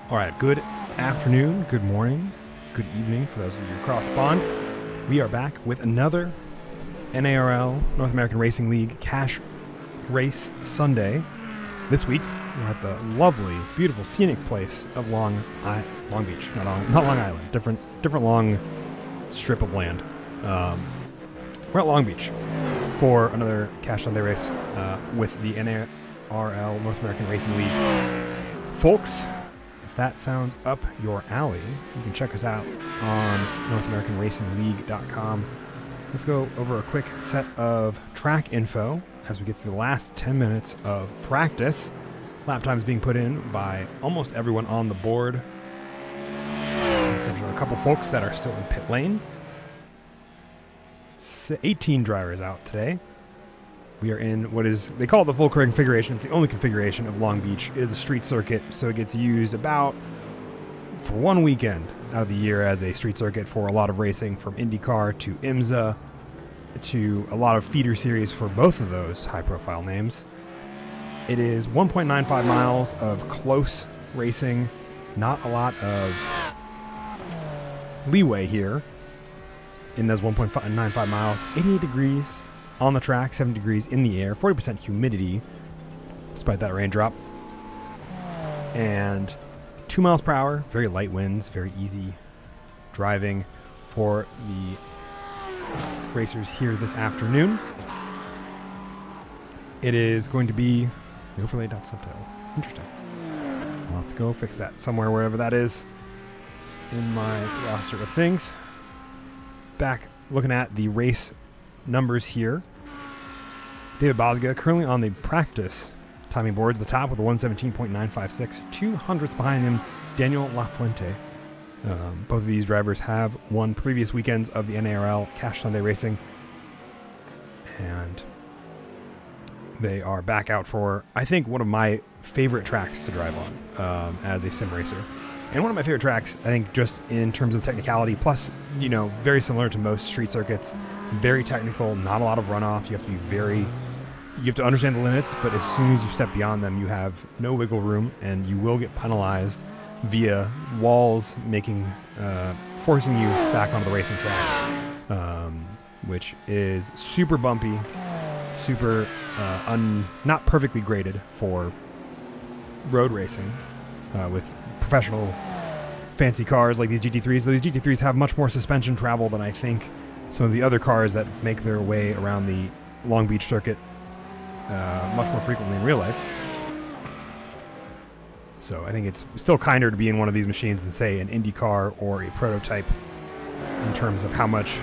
All right, good afternoon, good morning, good evening for those of you across the pond. We are back with another NARL, North American Racing League Cash Race Sunday. This week, we're at the lovely, beautiful, scenic place of Long Beach. Not Long Island, different long strip of land. We're at Long Beach for another Cash Sunday race with the NARL, North American Racing League. Folks, if that sounds up your alley, you can check us out on NorthAmericanRacingLeague.com. Let's go over a quick set of track info as we get through the last 10 minutes of practice. Lap times being put in by almost everyone on the board, except for a couple folks that are still in pit lane. 18 drivers out today. We are in what is, they call it the full configuration. It's the only configuration of Long Beach. It is a street circuit, so it gets used about for one weekend out of the year as a street circuit for a lot of racing, from IndyCar to IMSA to a lot of feeder series for both of those high-profile names. It is 1.95 miles of close racing, not a lot of leeway here in those 1.95 miles. 88 degrees on the track, 7 degrees in the air, 40% humidity despite that raindrop, and 2 miles per hour, very light winds, very easy driving for the racers here this afternoon. It is going to be overlay.subtitle. Interesting. I'll have to go fix that somewhere, wherever that is in my roster of things. Back looking at the race numbers here. David Bosga currently on the practice timing boards, the top with a 117.956, 200ths behind him, Daniel Lafuente. Both of these drivers have won previous weekends of the NARL Cash Sunday Racing, and they are back out for, I think, one of my favorite tracks to drive on as a sim racer. And one of my favorite tracks, I think, just in terms of technicality, plus, very similar to most street circuits, very technical, not a lot of runoff. You have to understand the limits, but as soon as you step beyond them, you have no wiggle room, and you will get penalized via walls forcing you back onto the racing track, which is super bumpy, super not perfectly graded for road racing with professional fancy cars like these GT3s. These GT3s have much more suspension travel than I think some of the other cars that make their way around the Long Beach circuit much more frequently in real life. So I think it's still kinder to be in one of these machines than, say, an IndyCar or a prototype in terms of how much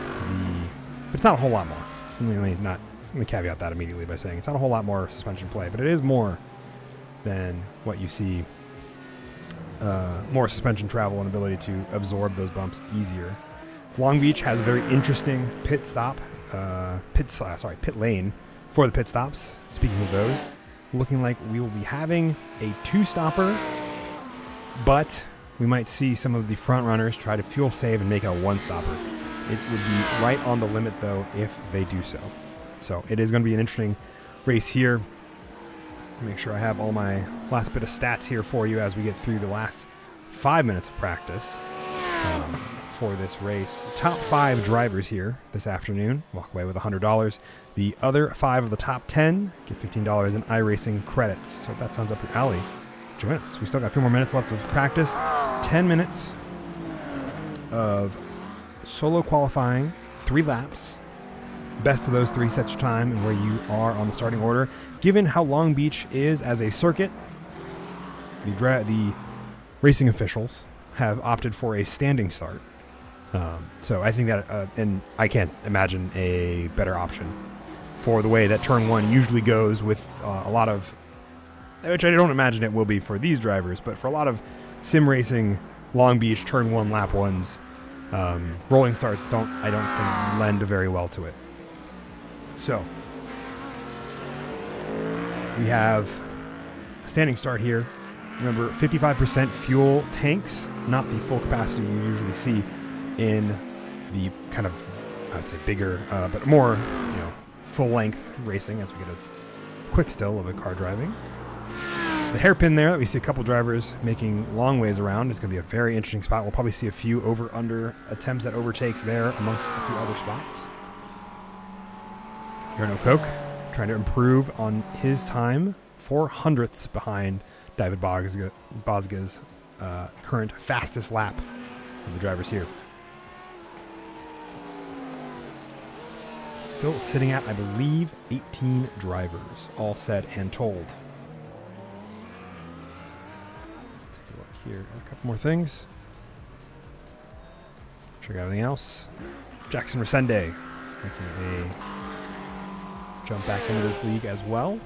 but it's not a whole lot more. Let me caveat that immediately by saying it's not a whole lot more suspension play, but it is more than what you see. More suspension travel and ability to absorb those bumps easier. Long Beach has a very interesting pit lane for the pit stops. Speaking of those, looking like we will be having a 2-stopper, but we might see some of the front runners try to fuel save and make it a 1-stopper. It would be right on the limit, though, if they do so. So it is going to be an interesting race here. Make sure I have all my last bit of stats here for you as we get through the last 5 minutes of practice for this race. Top 5 drivers here this afternoon walk away with $100. The other 5 of the top 10 get $15 in iRacing credits. So if that sounds up your alley, join us. We still got a few more minutes left of practice. 10 minutes of solo qualifying, 3 laps. Best of those 3 sets your time and where you are on the starting order. Given how Long Beach is as a circuit, the racing officials have opted for a standing start. So I think that, and I can't imagine a better option for the way that Turn 1 usually goes with a lot of, which I don't imagine it will be for these drivers, but for a lot of sim racing, Long Beach Turn 1 lap 1s, rolling starts I don't think lend very well to it. So we have a standing start here. Remember, 55% fuel tanks, not the full capacity you usually see in the kind of, I would say, bigger, but more, full-length racing, as we get a quick still of a car driving. the hairpin there that we see a couple drivers making long ways around is going to be a very interesting spot. We'll probably see a few over-under attempts at overtakes there amongst a few other spots. Jarno Koch trying to improve on his time, 400ths behind David Bozga's current fastest lap of the drivers here. Still sitting at, I believe, 18 drivers, all said and told. Take a look here at a couple more things. Check out everything else. Jackson Resende making a jump back into this league as well.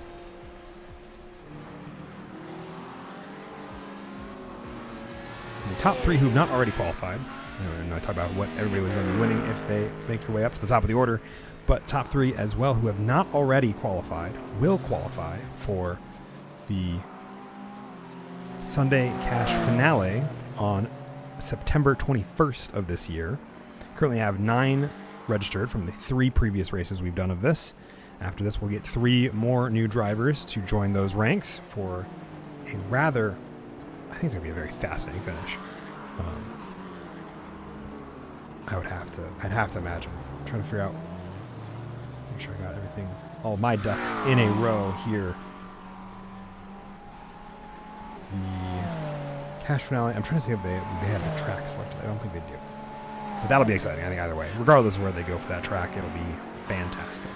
And the top three who have not already qualified. And I talk about what everybody was going to be winning if they make their way up to the top of the order. But top three as well who have not already qualified will qualify for the Sunday Cash finale on September 21st of this year. Currently have 9 registered from the 3 previous races we've done of this. After this, we'll get 3 more new drivers to join those ranks for a rather, I think it's going to be a very fascinating finish. I'd have to imagine. I'm trying to figure out, make sure I got everything, all my ducks in a row here. The Cash finale, I'm trying to see if they have the track selected. I don't think they do. But that'll be exciting, I think, either way. Regardless of where they go for that track, it'll be fantastic.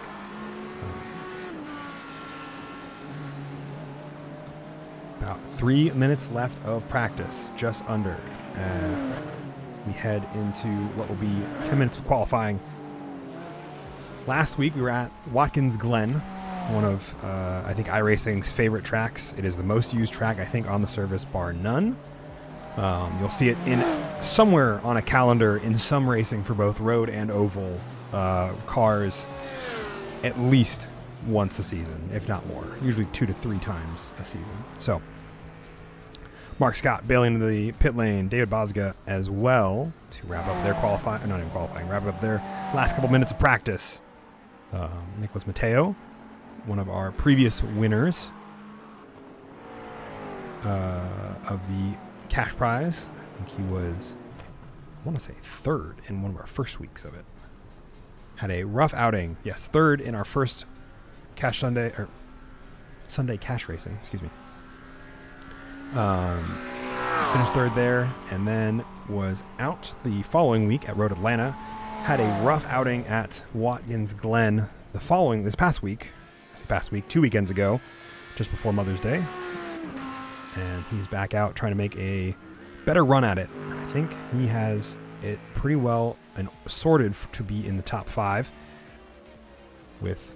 About 3 minutes left of practice, just under, as we head into what will be 10 minutes of qualifying. Last week we were at Watkins Glen, one of, I think, iRacing's favorite tracks. It is the most used track, I think, on the service, bar none. You'll see it in somewhere on a calendar in some racing for both road and oval cars at least once a season, if not more, usually 2 to 3 times a season. So Mark Scott bailing into the pit lane, David Bozga as well to wrap up their wrap up their last couple minutes of practice. Nicholas Mateo, one of our previous winners of the cash prize. I think he was, I want to say, 3rd in one of our first weeks of it. Had a rough outing. Yes, 3rd in our first Cash Sunday, or Sunday Cash Racing, excuse me. Finished 3rd there, and then was out the following week at Road Atlanta. Had a rough outing at Watkins Glen this past week, 2 weekends ago, just before Mother's Day. And he's back out trying to make a better run at it. I think he has it pretty well and sorted to be in the top 5, with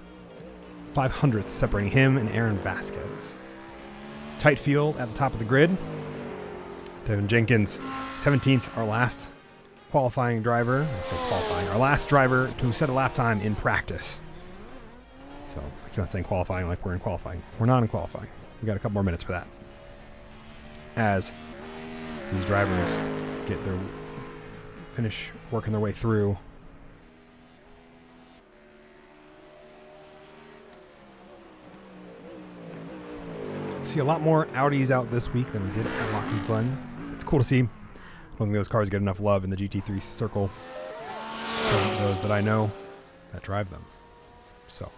500ths separating him and Aaron Vasquez. Tight field at the top of the grid. Devin Jenkins, 17th, our last qualifying driver. Our last driver to set a lap time in practice. So I keep on saying qualifying like we're in qualifying. We're not in qualifying. We got a couple more minutes for that. As these drivers get their finish working their way through. See a lot more Audis out this week than we did at Watkins Glen. It's cool to see. I don't think those cars get enough love in the GT3 circle from those that I know that drive them. So.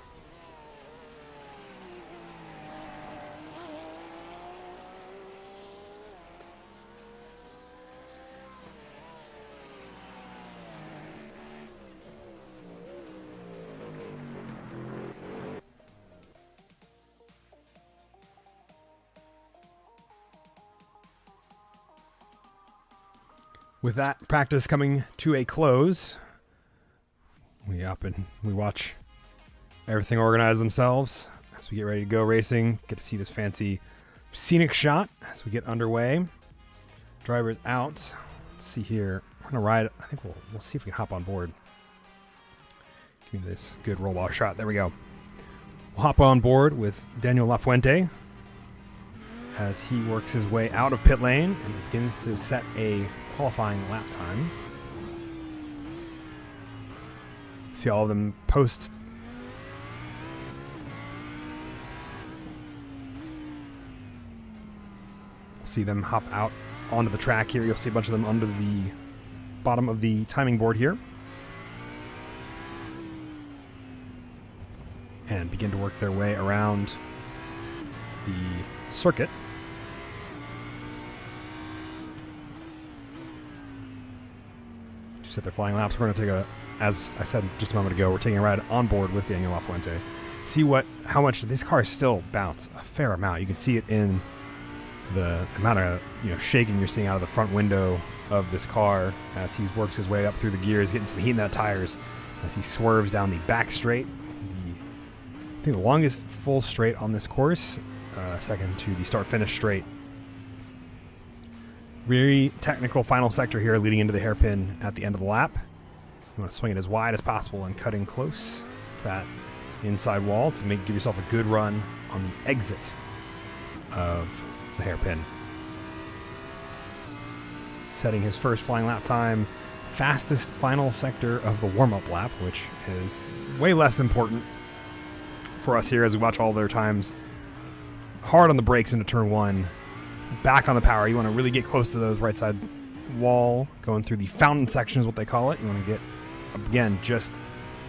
With that practice coming to a close, we up and we watch everything organize themselves as we get ready to go racing. Get to see this fancy scenic shot as we get underway. Drivers out. Let's see here. We're gonna ride. I think we'll see if we can hop on board. Give me this good roll bar shot. There we go. We'll hop on board with Daniel Lafuente as he works his way out of pit lane and begins to set a qualifying lap time. See all of them post. see them hop out onto the track here. You'll see a bunch of them under the bottom of the timing board here. And begin to work their way around the circuit. Just set their flying laps. We're going to take as I said just a moment ago, we're taking a ride on board with Daniel Lafuente. See how much these cars still bounce a fair amount. You can see it in the amount of shaking you're seeing out of the front window of this car as he works his way up through the gears, getting some heat in that tires as he swerves down the back straight. I think the longest full straight on this course, second to the start-finish straight. Very technical final sector here leading into the hairpin at the end of the lap. You want to swing it as wide as possible and cut in close to that inside wall to give yourself a good run on the exit of the hairpin. Setting his first flying lap time, fastest final sector of the warm-up lap, which is way less important for us here as we watch all their times. Hard on the brakes into turn one, back on the power. You want to really get close to those right side wall, going through the fountain section is what they call it. You want to get, again, just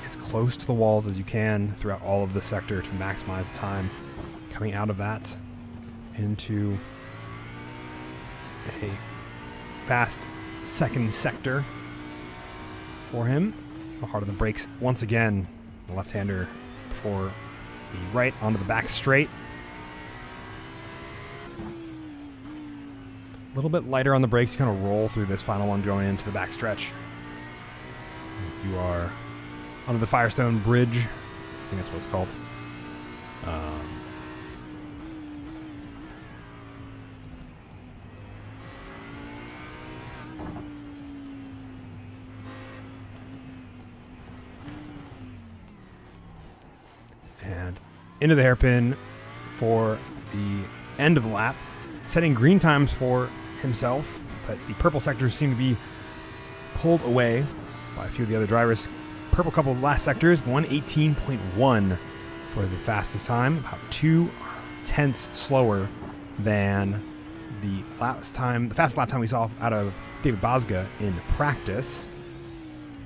as close to the walls as you can throughout all of the sector to maximize the time. Coming out of that into a fast second sector for him. Hard on the brakes once again. The left-hander before the right onto the back straight. A little bit lighter on the brakes. You kind of roll through this final one going into the back stretch. You are under the Firestone Bridge. I think that's what it's called. And into the hairpin for the end of the lap. Setting green times for himself, but the purple sectors seem to be pulled away by a few of the other drivers. Purple couple of last sectors, 1:18.1 for the fastest time, about 0.2 slower than the fastest lap time we saw out of David Bozga in practice.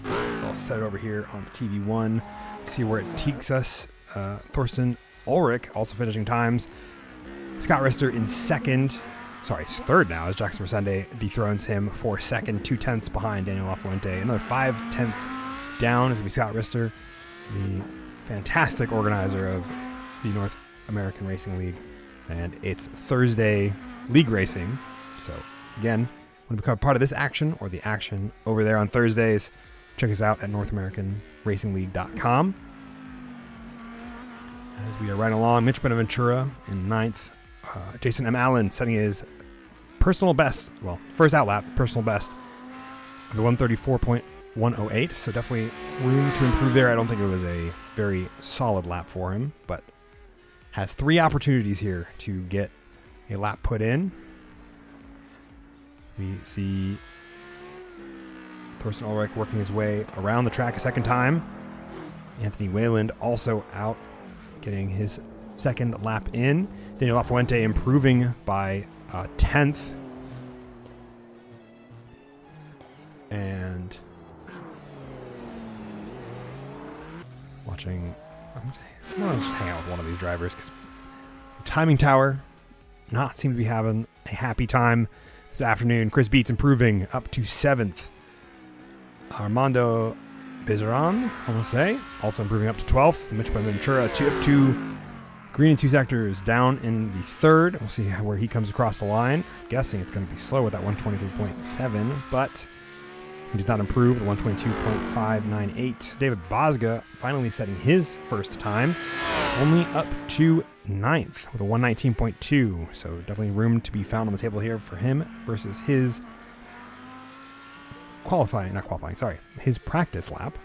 So I'll set it over here on TV1, see where it takes us. Thorsten Ulrich also finishing times. Scott Rister in third now, as Jackson Resende dethrones him for second, 0.2 behind Daniel Lafuente. Another 0.5 down is going to be Scott Rister, the fantastic organizer of the North American Racing League. And it's Thursday league racing. So, again, want to become part of this action or the action over there on Thursdays, check us out at NorthAmericanRacingLeague.com. As we are right along, Mitch Bonaventura in ninth. Jason M. Allen setting his personal best, first outlap, personal best of the 134.108. So definitely room to improve there. I don't think it was a very solid lap for him, but has 3 opportunities here to get a lap put in. We see Thorsten Ulrich working his way around the track a second time. Anthony Wayland also out, getting his second lap in. Daniel Lafuente improving by 10th. And watching, I'm going to just hang out with one of these drivers because Timing Tower not seem to be having a happy time this afternoon. Chris Beats improving up to 7th. Armando Bezeran, I want to say, also improving up to 12th. Mitch Ventura up to green in 2 sectors, down in the 3rd. We'll see where he comes across the line. I'm guessing it's going to be slow at that 123.7, but he does not improve at 122.598. David Bozga finally setting his first time, only up to 9th with a 119.2. So definitely room to be found on the table here for him versus his his practice lap.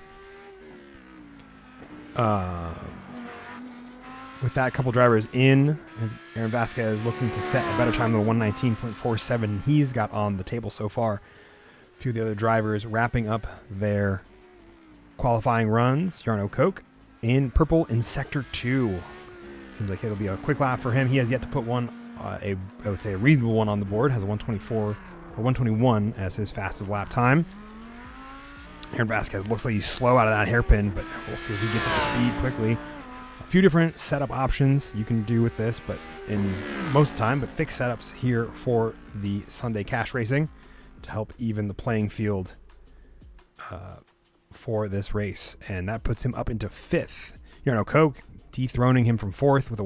With that, couple drivers in, Aaron Vasquez looking to set a better time than the 119.47 he's got on the table so far. A few of the other drivers wrapping up their qualifying runs. Jarno Koch in purple in Sector 2. Seems like it'll be a quick lap for him. He has yet to put one I would say a reasonable one on the board. Has a 124 or 121 as his fastest lap time. Aaron Vasquez looks like he's slow out of that hairpin, but we'll see if he gets up to speed quickly. A few different setup options you can do with this, but in most of the time, but fixed setups here for the Sunday Cash Racing to help even the playing field for this race. And that puts him up into 5th. Yarno Koch dethroning him from 4th with a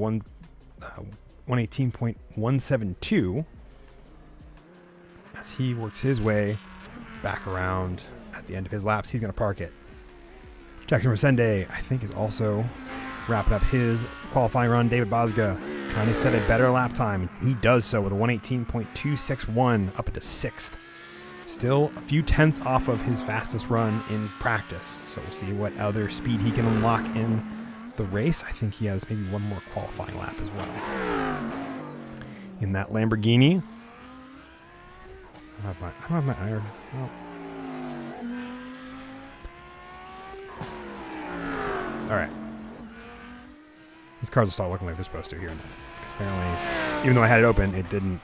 118.172 as he works his way back around at the end of his laps. He's going to park it. Jackson Resende, I think, is also wrapping up his qualifying run. David Bozga trying to set a better lap time. He does so with a 118.261 up into 6th. Still a few tenths off of his fastest run in practice. So we'll see what other speed he can unlock in the race. I think he has maybe one more qualifying lap as well. In that Lamborghini. I don't have my iron. Well. All right. These cars will start looking like they're supposed to here. Because apparently, even though I had it open, it didn't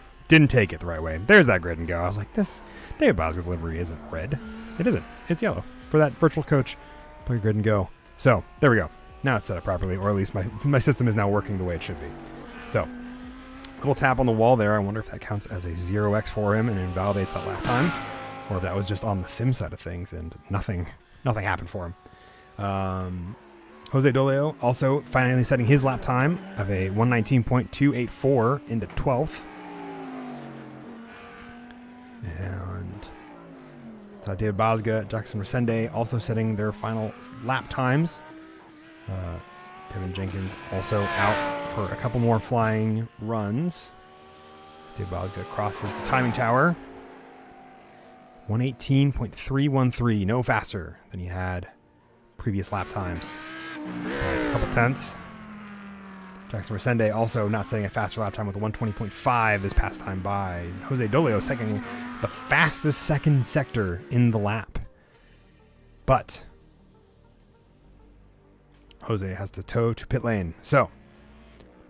take it the right way. There's that grid and go. I was like, this David Bozga's livery isn't red. It isn't. It's yellow for that virtual coach. Play grid and go. So there we go. Now it's set up properly, or at least my system is now working the way it should be. So little tap on the wall there. I wonder if that counts as a 0x for him and invalidates that lap time, or if that was just on the sim side of things and nothing happened for him. Jose Dolio also finally setting his lap time of a 119.284 into 12th. And so David Bozga, Jackson Resende also setting their final lap times. Kevin Jenkins also out for a couple more flying runs. David Bozga crosses the timing tower. 118.313, no faster than he had previous lap times. A couple tenths. Jackson Resende also not setting a faster lap time with a 120.5 this past time by Jose Dolio, second the fastest second sector in the lap. But Jose has to tow to pit lane. So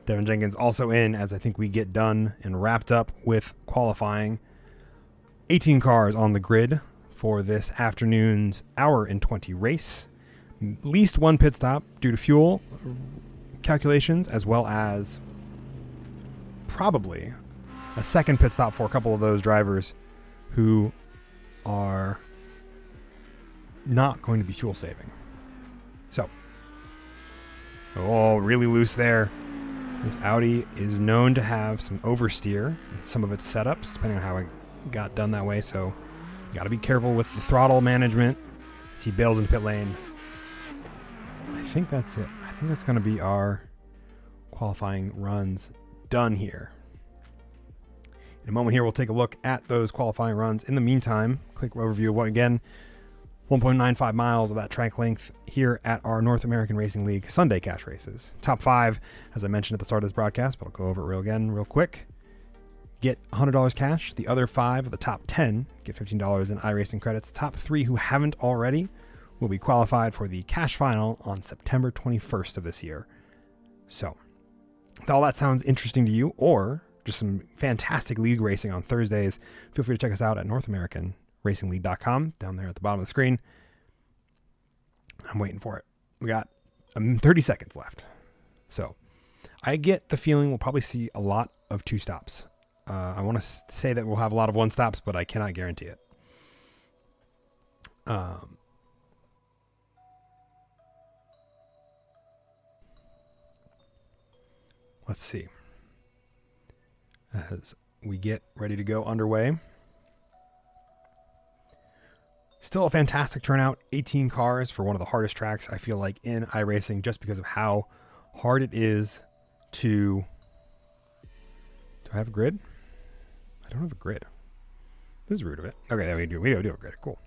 Devin Jenkins also in as I think we get done and wrapped up with qualifying. 18 cars on the grid for this afternoon's hour and 20 race. At least one pit stop due to fuel calculations, as well as probably a second pit stop for a couple of those drivers who are not going to be fuel saving. So, really loose there. This Audi is known to have some oversteer in some of its setups, depending on how it got done that way. So, you got to be careful with the throttle management as he bails into pit lane. I think that's it. I think that's going to be our qualifying runs done here. In a moment here, we'll take a look at those qualifying runs. In the meantime, quick overview of what, again, 1.95 miles of that track length here at our North American Racing League Sunday Cash Races. Top 5, as I mentioned at the start of this broadcast, but I'll go over it real quick. Get $100 cash. The other 5 of the top 10 get $15 in iRacing credits. Top 3 who haven't already will be qualified for the cash final on September 21st of this year. So, if all that sounds interesting to you, or just some fantastic league racing on Thursdays, feel free to check us out at NorthAmericanRacingLeague.com down there at the bottom of the screen. I'm waiting for it. We got 30 seconds left. So, I get the feeling we'll probably see a lot of 2 stops. I want to say that we'll have a lot of 1 stops, but I cannot guarantee it. Let's see. As we get ready to go underway. Still a fantastic turnout. 18 cars for one of the hardest tracks, I feel like, in iRacing, just because of how hard it is to... Do I have a grid? I don't have a grid. This is rude of it. Okay, there we do. We do have a grid. Cool.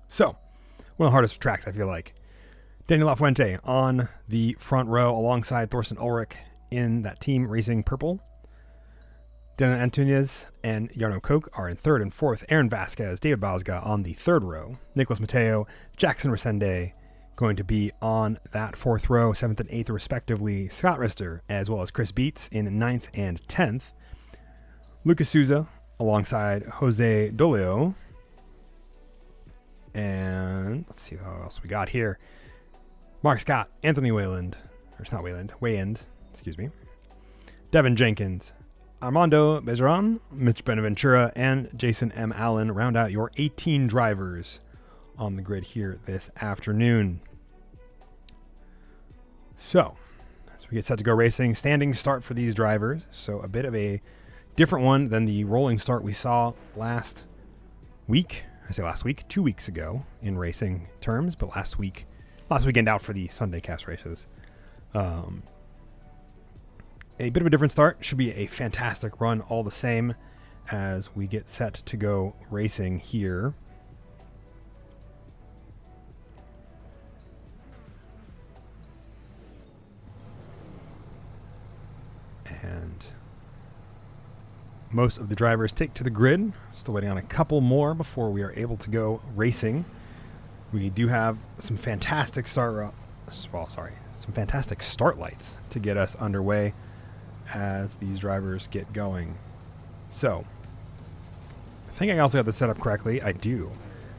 So, one of the hardest tracks, I feel like. Daniel LaFuente on the front row alongside Thorsten Ulrich in that team racing purple. Dylan Antunes and Jarno Koch are in 3rd and 4th. Aaron Vasquez, David Bozga on the 3rd row. Nicholas Mateo, Jackson Resende Going to be on that 4th row, 7th and 8th respectively, Scott Rister, as well as Chris Beats in 9th and 10th. Lucas Souza alongside Jose Dolio. And let's see what else we got here. Mark Scott, Anthony Wayland, or it's not Wayand, excuse me. Devin Jenkins, Armando Bezeron, Mitch Benaventura, and Jason M. Allen round out your 18 drivers on the grid here this afternoon. So, as we get set to go racing, standing start for these drivers. So a bit of a different one than the rolling start we saw last week. I say last week, 2 weeks ago in racing terms, but last weekend out for the Sunday cast races. A bit of a different start. Should be a fantastic run all the same as we get set to go racing here. And most of the drivers take to the grid. Still waiting on a couple more before we are able to go racing. We do have some fantastic some fantastic start lights to get us underway as these drivers get going. So, I think I also got this set up correctly. I do.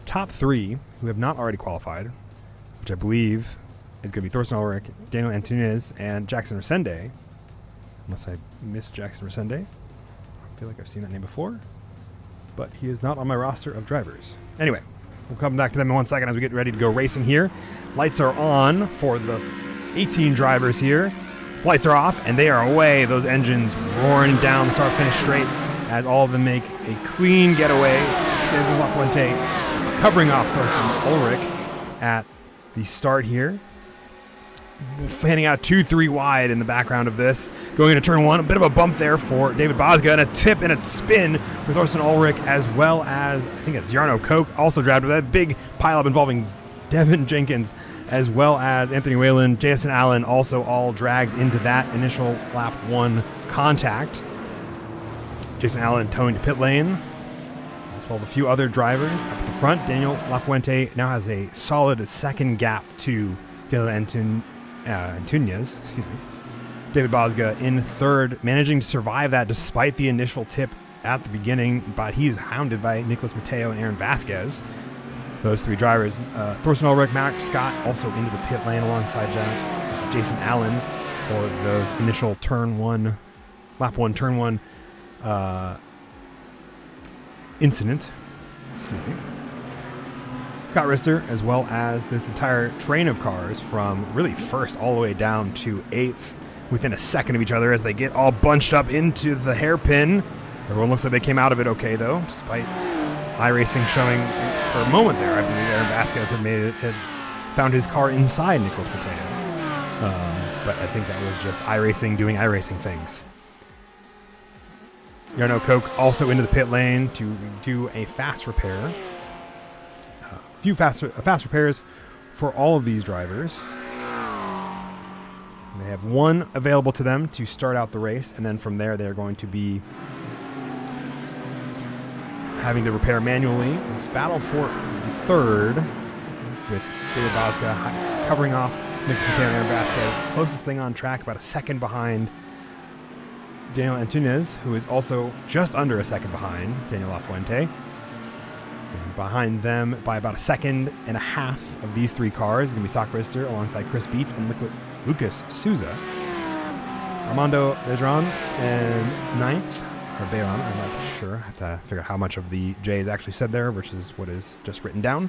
Top 3 who have not already qualified, which I believe is going to be Thorsten Ulrich, Daniel Antunes, and Jackson Resende. Unless I missed Jackson Resende. I feel like I've seen that name before, but he is not on my roster of drivers. Anyway, we'll come back to them in 1 second as we get ready to go racing here. Lights are on for the 18 drivers here. Lights are off, and they are away. Those engines roaring down the start-finish straight as all of them make a clean getaway. David LaFuente covering off Thorsten Ulrich at the start here. Fanning out 2-3 wide in the background of this. Going into turn 1, a bit of a bump there for David Bosga, and a tip and a spin for Thorsten Ulrich, as well as, I think it's Jarno Koch, also dragged with that big pileup involving Devin Jenkins, as well as Anthony Whalen, Jason Allen, also all dragged into that initial lap 1 contact. Jason Allen towing to pit lane, as well as a few other drivers up at the front. Daniel LaFuente now has a solid second gap to Dylan Antunes, excuse me. David Bosga in third, managing to survive that despite the initial tip at the beginning, but he's hounded by Nicholas Mateo and Aaron Vasquez. Those 3 drivers. Thorsten Ulrich, Mark Scott also into the pit lane alongside Jason Allen for those initial lap 1, turn 1 incident. Excuse me. Scott Rister, as well as this entire train of cars from really first all the way down to 8th within a second of each other as they get all bunched up into the hairpin. Everyone looks like they came out of it okay, though, despite iRacing showing for a moment there. I believe Aaron Vasquez had found his car inside Nicholas Mateo. But I think that was just iRacing doing iRacing things. Jarno Koch also into the pit lane to do a fast repair. Few fast repairs for all of these drivers. And they have 1 available to them to start out the race, and then from there they're going to be having to repair manually. This battle for the third with David Bosga covering off Nicholas Mateo and Aaron Vasquez. Closest thing on track, about a second behind Daniel Antunes, who is also just under a second behind Daniel LaFuente. And behind them by about a second and a half of these 3 cars is going to be Sock Rister alongside Chris Beats and Lucas Souza. Armando Bezeron in 9th, or Bayron, I'm not sure. I have to figure out how much of the J is actually said there versus what is just written down.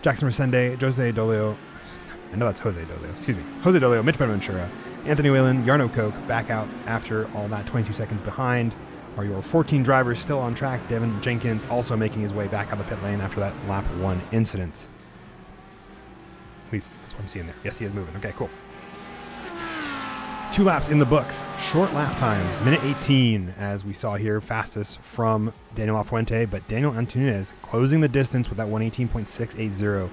Jackson Resende, Jose Dolio, I know that's Jose Dolio, excuse me. Jose Dolio, Mitch Benaventura, Anthony Whalen, Jarno Koch back out after all that, 22 seconds behind. Are your 14 drivers still on track? Devin Jenkins also making his way back out of the pit lane after that lap 1 incident. At least that's what I'm seeing there. Yes, he is moving. Okay, cool. 2 laps in the books. Short lap times. Minute 18, as we saw here. Fastest from Daniel LaFuente, but Daniel Antunes closing the distance with that 118.680.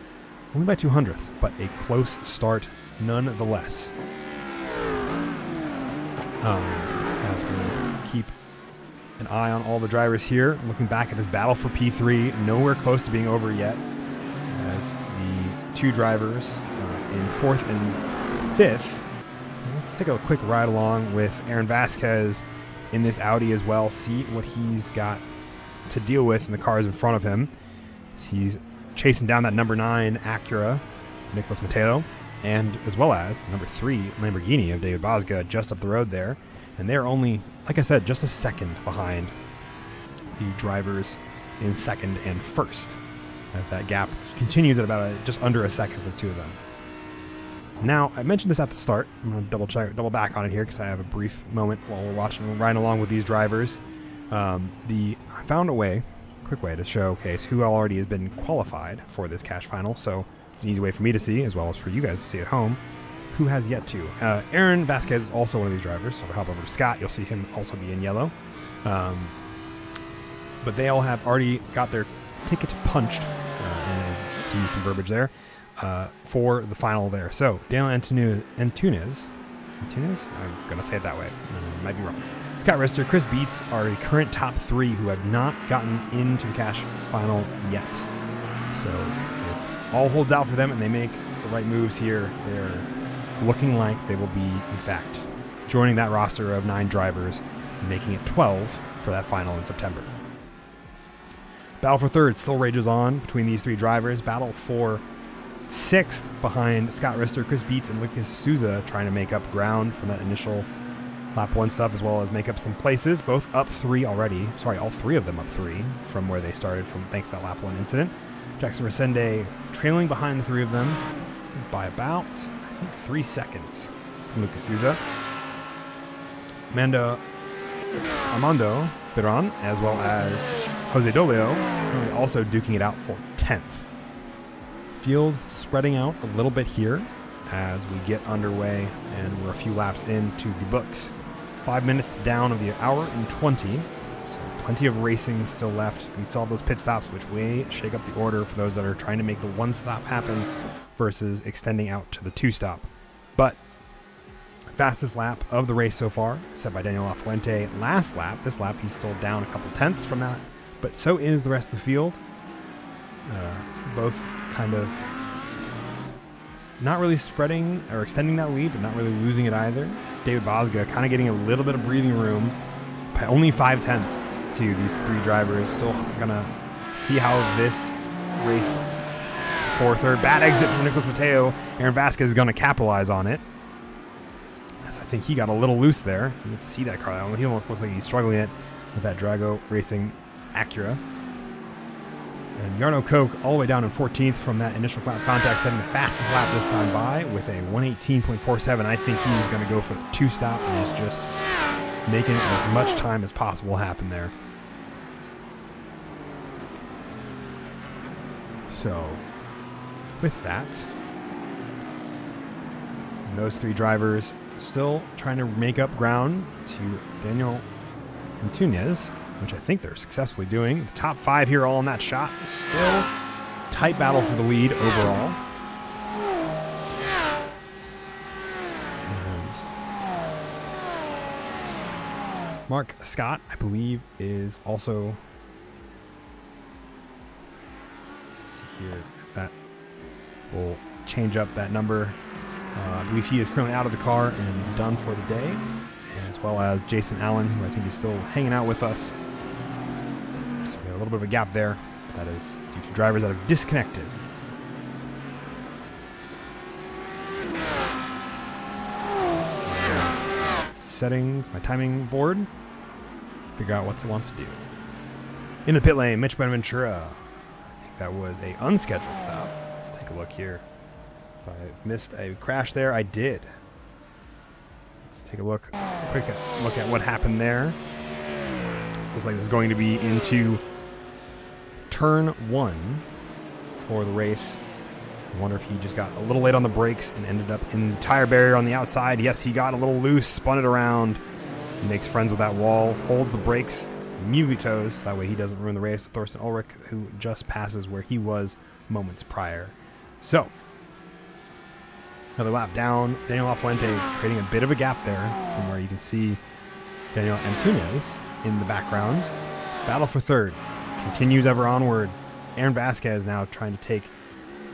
Only by 200ths, but a close start nonetheless. As we keep an eye on all the drivers here. Looking back at this battle for P3, nowhere close to being over yet, as the 2 drivers in 4th and 5th. Let's take a quick ride along with Aaron Vasquez in this Audi as well, see what he's got to deal with in the cars in front of him. He's chasing down that number 9 Acura, Nicholas Mateo, and as well as the number 3 Lamborghini of David Bosga just up the road there. And they're only, like I said, just a second behind the drivers in 2nd and 1st, as that gap continues at about just under a second for the two of them. Now, I mentioned this at the start. I'm going to double back on it here because I have a brief moment while we're riding along with these drivers. I found a quick way to showcase who already has been qualified for this cash final, so it's an easy way for me to see, as well as for you guys to see at home, who has yet to. Aaron Vasquez is also one of these drivers, so I'll hop over to Scott. You'll see him also be in yellow. But they all have already got their ticket punched, and I'll see some verbiage there, for the final there. So, Daniel Antunes? I'm going to say it that way. I might be wrong. Scott Rister, Chris Beats are the current top 3 who have not gotten into the cash final yet. So, if all holds out for them and they make the right moves here, they're looking like they will be, in fact, joining that roster of 9 drivers, making it 12 for that final in September. Battle for 3rd still rages on between these 3 drivers. Battle for 6th behind Scott Rister, Chris Beats, and Lucas Souza, trying to make up ground from that initial lap 1 stuff, as well as make up some places. Both up 3 already. Sorry, all 3 of them up 3 from where they started from, thanks to that lap 1 incident. Jackson Resende trailing behind the 3 of them by about, I think, 3 seconds from Lucas Souza. Armando Biron, as well as Jose Dolio, currently also duking it out for 10th. Field spreading out a little bit here as we get underway, and we're a few laps into the books. 5 minutes down of the hour and 20, so plenty of racing still left. We still have those pit stops, which way shake up the order for those that are trying to make the 1 stop happen versus extending out to the 2 stop. But fastest lap of the race so far, set by Daniel Lafuente. Last lap, this lap, he's still down a couple tenths from that, but so is the rest of the field. Both kind of not really spreading or extending that lead, but not really losing it either. David Bosga kind of getting a little bit of breathing room, by only 5 tenths to these 3 drivers. Still gonna see how this race for 3rd. Bad exit from Nicholas Mateo. Aaron Vasquez is gonna capitalize on it, as I think he got a little loose there. You can see that car. He almost looks like he's struggling it with that Drago Racing Acura. And Jarno Koch all the way down in 14th from that initial contact, setting the fastest lap this time by with a 1:18.47. I think he's going to go for the 2 stop and is just making as much time as possible happen there. So, with that, and those 3 drivers still trying to make up ground to Daniel Antunes, which I think they're successfully doing. The top 5 here all in that shot. Still tight battle for the lead overall. And Mark Scott, I believe, is also... Let's see here. That will change up that number. I believe he is currently out of the car and done for the day, as well as Jason Allen, who I think is still hanging out with us. So we have a little bit of a gap there. That is due to drivers that have disconnected. Settings, my timing board. Figure out what it wants to do. In the pit lane, Mitch Bonaventura. I think that was a unscheduled stop. Let's take a look here. If I missed a crash there, I did. Let's take a quick look at what happened there. Looks like this is going to be into turn 1 for the race. I wonder if he just got a little late on the brakes and ended up in the tire barrier on the outside. Yes, he got a little loose, spun it around, makes friends with that wall, holds the brakes, immediately toes. That way he doesn't ruin the race. Thorsten Ulrich, who just passes where he was moments prior. So, another lap down. Daniel Lafuente creating a bit of a gap there from where you can see Daniel Antunes in the background. Battle for 3rd continues ever onward. Aaron Vasquez now trying to take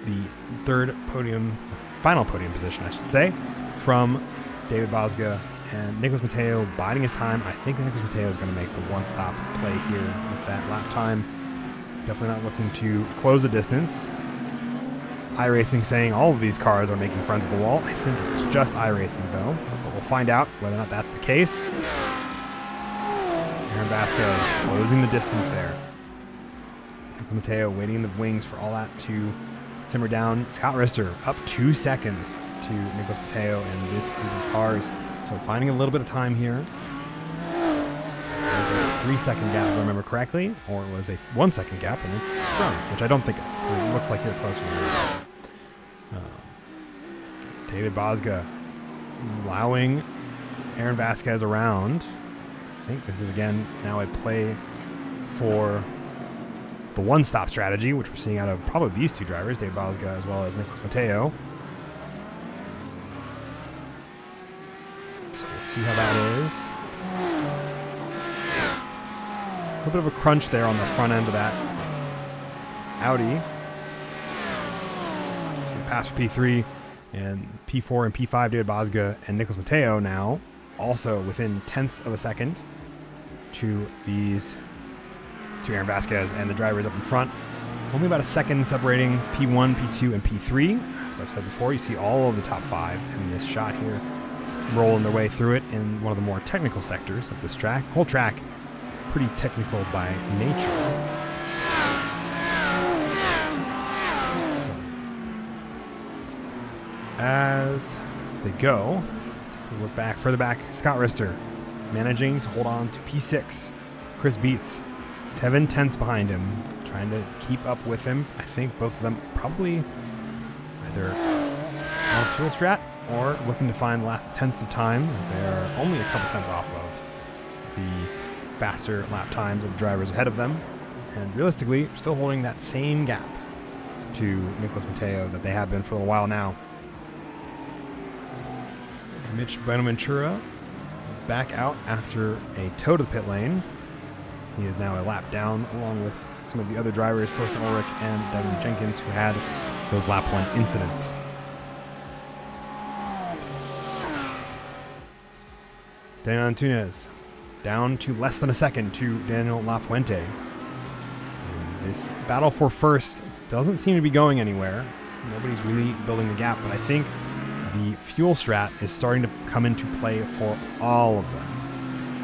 the 3rd podium final podium position, I should say, from David Bosga and Nicholas Mateo biding his time. I think Nicholas Mateo is going to make the one-stop play here with that lap time. Definitely not looking to close the distance. iRacing saying all of these cars are making friends with the wall. I think it's just iRacing, though. But we'll find out whether or not that's the case. Aaron Vasquez closing the distance there. Nicholas Mateo waiting in the wings for all that to simmer down. Scott Rister up 2 seconds to Nicholas Mateo and this group of cars. So finding a little bit of time here. There's a 3-second gap, if I remember correctly, or it was a 1-second gap, and it's strong, which I don't think it is, because it looks like they're closer. David Bosga allowing Aaron Vasquez around. I think this is, again, now a play for the one-stop strategy, which we're seeing out of probably these two drivers, David Bosga as well as Nicholas Mateo. So we'll see how that is. A little bit of a crunch there on the front end of that Audi. So the pass for P3 and P4 and P5, David Bosga and Nicholas Mateo now also within tenths of a second to these to Aaron Vasquez and the drivers up in front. Only about a second separating P1, P2, and P3. As I've said before, you see all of the top 5 in this shot here rolling their way through it in one of the more technical sectors of this track. Whole track pretty technical by nature. So, as they go, we look back, further back, Scott Rister managing to hold on to P6. Chris Beats 7 tenths behind him, trying to keep up with him. I think both of them probably either on fuel strat or looking to find the last tenths of time, as they are only a couple tenths off of the faster lap times of the drivers ahead of them. And realistically, still holding that same gap to Nicholas Mateo that they have been for a while now. Mitch Buenaventura back out after a tow to the pit lane. He is now a lap down, along with some of the other drivers, Thorsten Ulrich and Devin Jenkins, who had those lap 1 incidents. Daniel Antunes down to less than a second to Daniel Lafuente. And this battle for first doesn't seem to be going anywhere. Nobody's really building the gap, but I think the fuel strat is starting to come into play for all of them,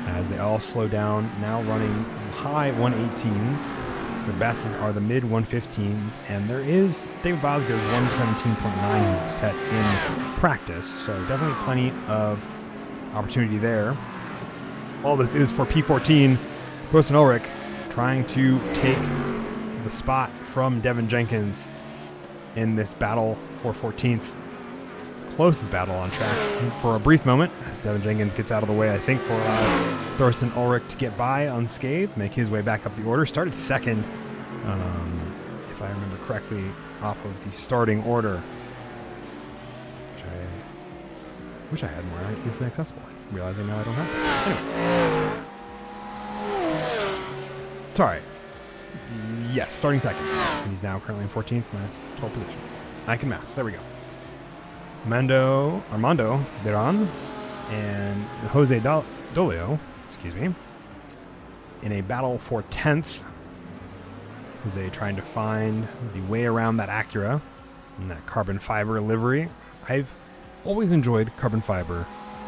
as they all slow down, now running high 118s. The best are the mid 115s, and there is David Bosga's 117.9 set in practice, so definitely plenty of opportunity there. All this is for P14. Thorsten Ulrich trying to take the spot from Devin Jenkins in this battle for 14th. Closest battle on track for a brief moment as Devin Jenkins gets out of the way, I think, for Thorsten Ulrich to get by unscathed, make his way back up the order. Started second, if I remember correctly, off of the starting order, which I had more easily accessible. I'm realizing now I don't have that. Anyway. It's all right. Yes, starting second. He's now currently in 14th, minus 12 positions. I can math. There we go. Armando Beran and Jose Dolio, in a battle for 10th. Jose trying to find the way around that Acura in that carbon fiber livery. I've always enjoyed carbon fiber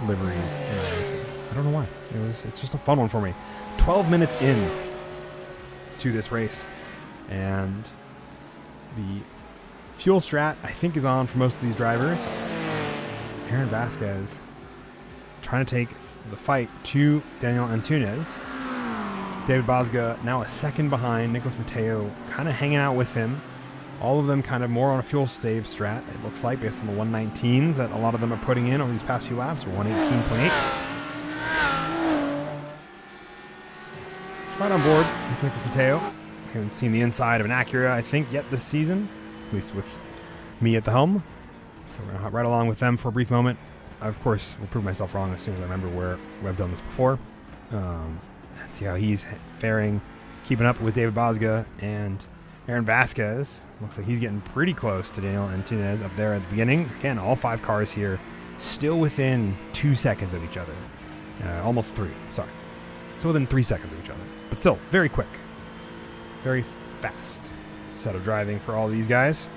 liveries in racing. I don't know why. It's just a fun one for me. 12 minutes in to this race, and the fuel strat, I think, is on for most of these drivers. Aaron Vasquez trying to take the fight to Daniel Antunes. David Bosga now a second behind. Nicholas Mateo kind of hanging out with him. All of them kind of more on a fuel save strat, it looks like, based on the 119s that a lot of them are putting in over these past few laps, or 118.8s. It's right on board with Nicholas Mateo. We haven't seen the inside of an Acura, I think, yet this season, at least with me at the helm. So we're going to hop right along with them for a brief moment. I, of course, will prove myself wrong as soon as I remember where I've done this before. And see how he's faring, keeping up with David Bosga and Aaron Vasquez looks like he's getting pretty close to Daniel Antunes up there at the beginning. Again, all 5 cars here still within 2 seconds of each other. Almost 3, sorry. Still within 3 seconds of each other. But still, very quick. Very fast set of driving for all these guys.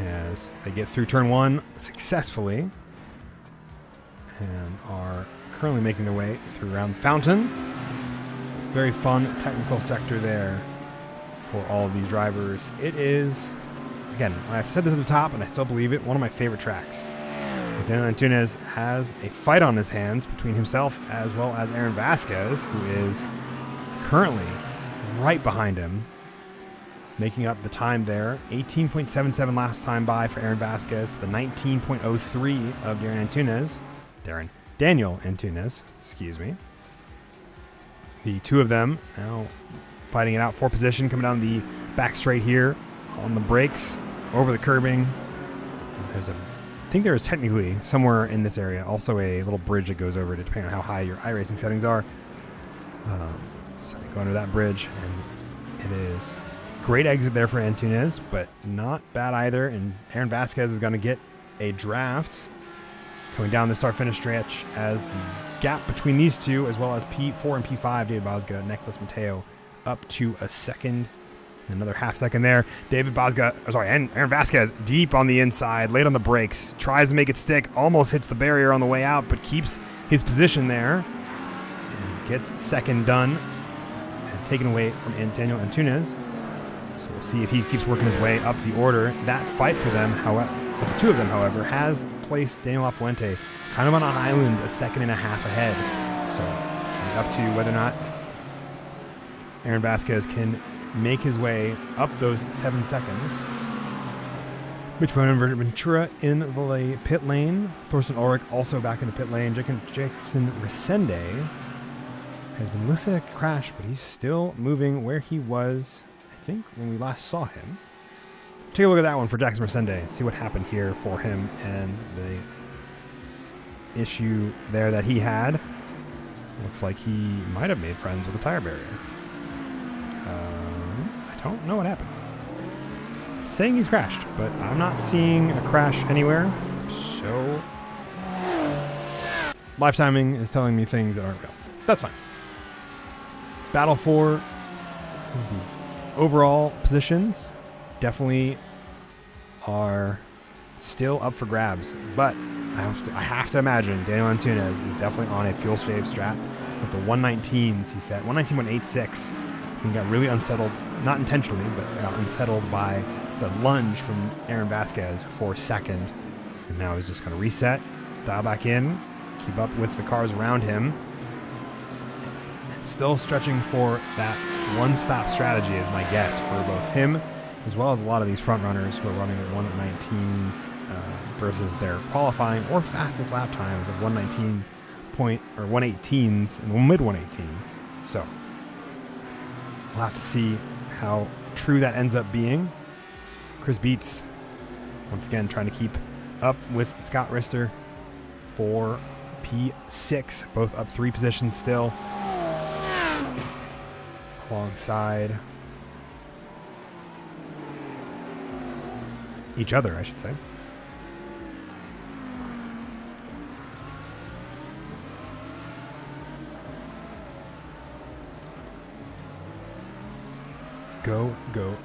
As they get through turn 1 successfully and are currently making their way through around the fountain. Very fun technical sector there for all of these drivers. It is, again, I've said this at the top and I still believe it, one of my favorite tracks. Daniel Antunes has a fight on his hands between himself as well as Aaron Vasquez, who is currently right behind him, making up the time there. 18.77 last time by for Aaron Vasquez to the 19.03 of Daniel Antunes, excuse me. The two of them now fighting it out for position, coming down the back straight here on the brakes, over the curbing. I think there is technically somewhere in this area also a little bridge that goes over it, depending on how high your iRacing settings are. So they go under that bridge, and it is great exit there for Antunes, but not bad either. And Aaron Vasquez is going to get a draft coming down the start-finish stretch as the gap between these two, as well as P4 and P5, David Bosga, Nicholas Mateo, up to a second. Another half second there. Aaron Vasquez deep on the inside, late on the brakes, tries to make it stick, almost hits the barrier on the way out, but keeps his position there and gets second done and taken away from Daniel Antunes. So we'll see if he keeps working his way up the order. That fight for them, however, for the two of them, however, has placed Daniel Lafuente kind of on an island, a second and a half ahead. So up to whether or not Aaron Vasquez can make his way up those 7 seconds. Mitch Ventura in the pit lane. Thorsten Ulrich also back in the pit lane. Jackson Resende has been listed at crash, but he's still moving where he was, I think, when we last saw him. Take a look at that one for Jackson Resende and see what happened here for him and the issue there that he had. Looks like he might have made friends with a tire barrier. I don't know what happened. It's saying he's crashed, but I'm not seeing a crash anywhere. So live timing is telling me things that aren't real. That's fine. Battle for the overall positions definitely are still up for grabs, but I have to imagine Daniel Antunes is definitely on a fuel save strat with the 119s. He set 119.86. He got really unsettled, not intentionally, but got unsettled by the lunge from Aaron Vasquez for second. And now he's just going to reset, dial back in, keep up with the cars around him. And still stretching for that one-stop strategy is my guess for both him as well as a lot of these front runners who are running at 119s versus their qualifying or fastest lap times of 118s and mid-118s. So we'll have to see how true that ends up being. Chris Beats, once again, trying to keep up with Scott Rister for P6, both up 3 positions still. Alongside each other, I should say. Go,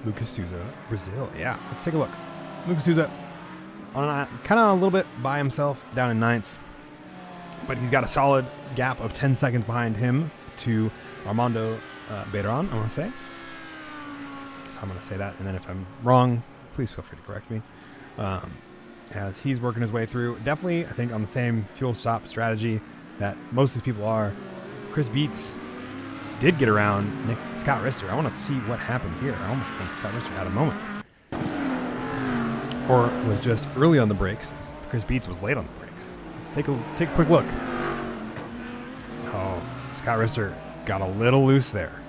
Lucas Souza, Brazil. Yeah, let's take a look. Lucas Souza, kind of a little bit by himself, down in 9th. But he's got a solid gap of 10 seconds behind him to Armando Beiron, I want to say. I'm going to say that, and then if I'm wrong, please feel free to correct me. As he's working his way through, definitely, I think, on the same fuel stop strategy that most of these people are. Chris Beats did get around Scott Rister. I want to see what happened here. I almost think Scott Rister had a moment. Or was just early on the brakes. Chris Beats was late on the brakes. Let's take a quick look. Oh, Scott Rister got a little loose there.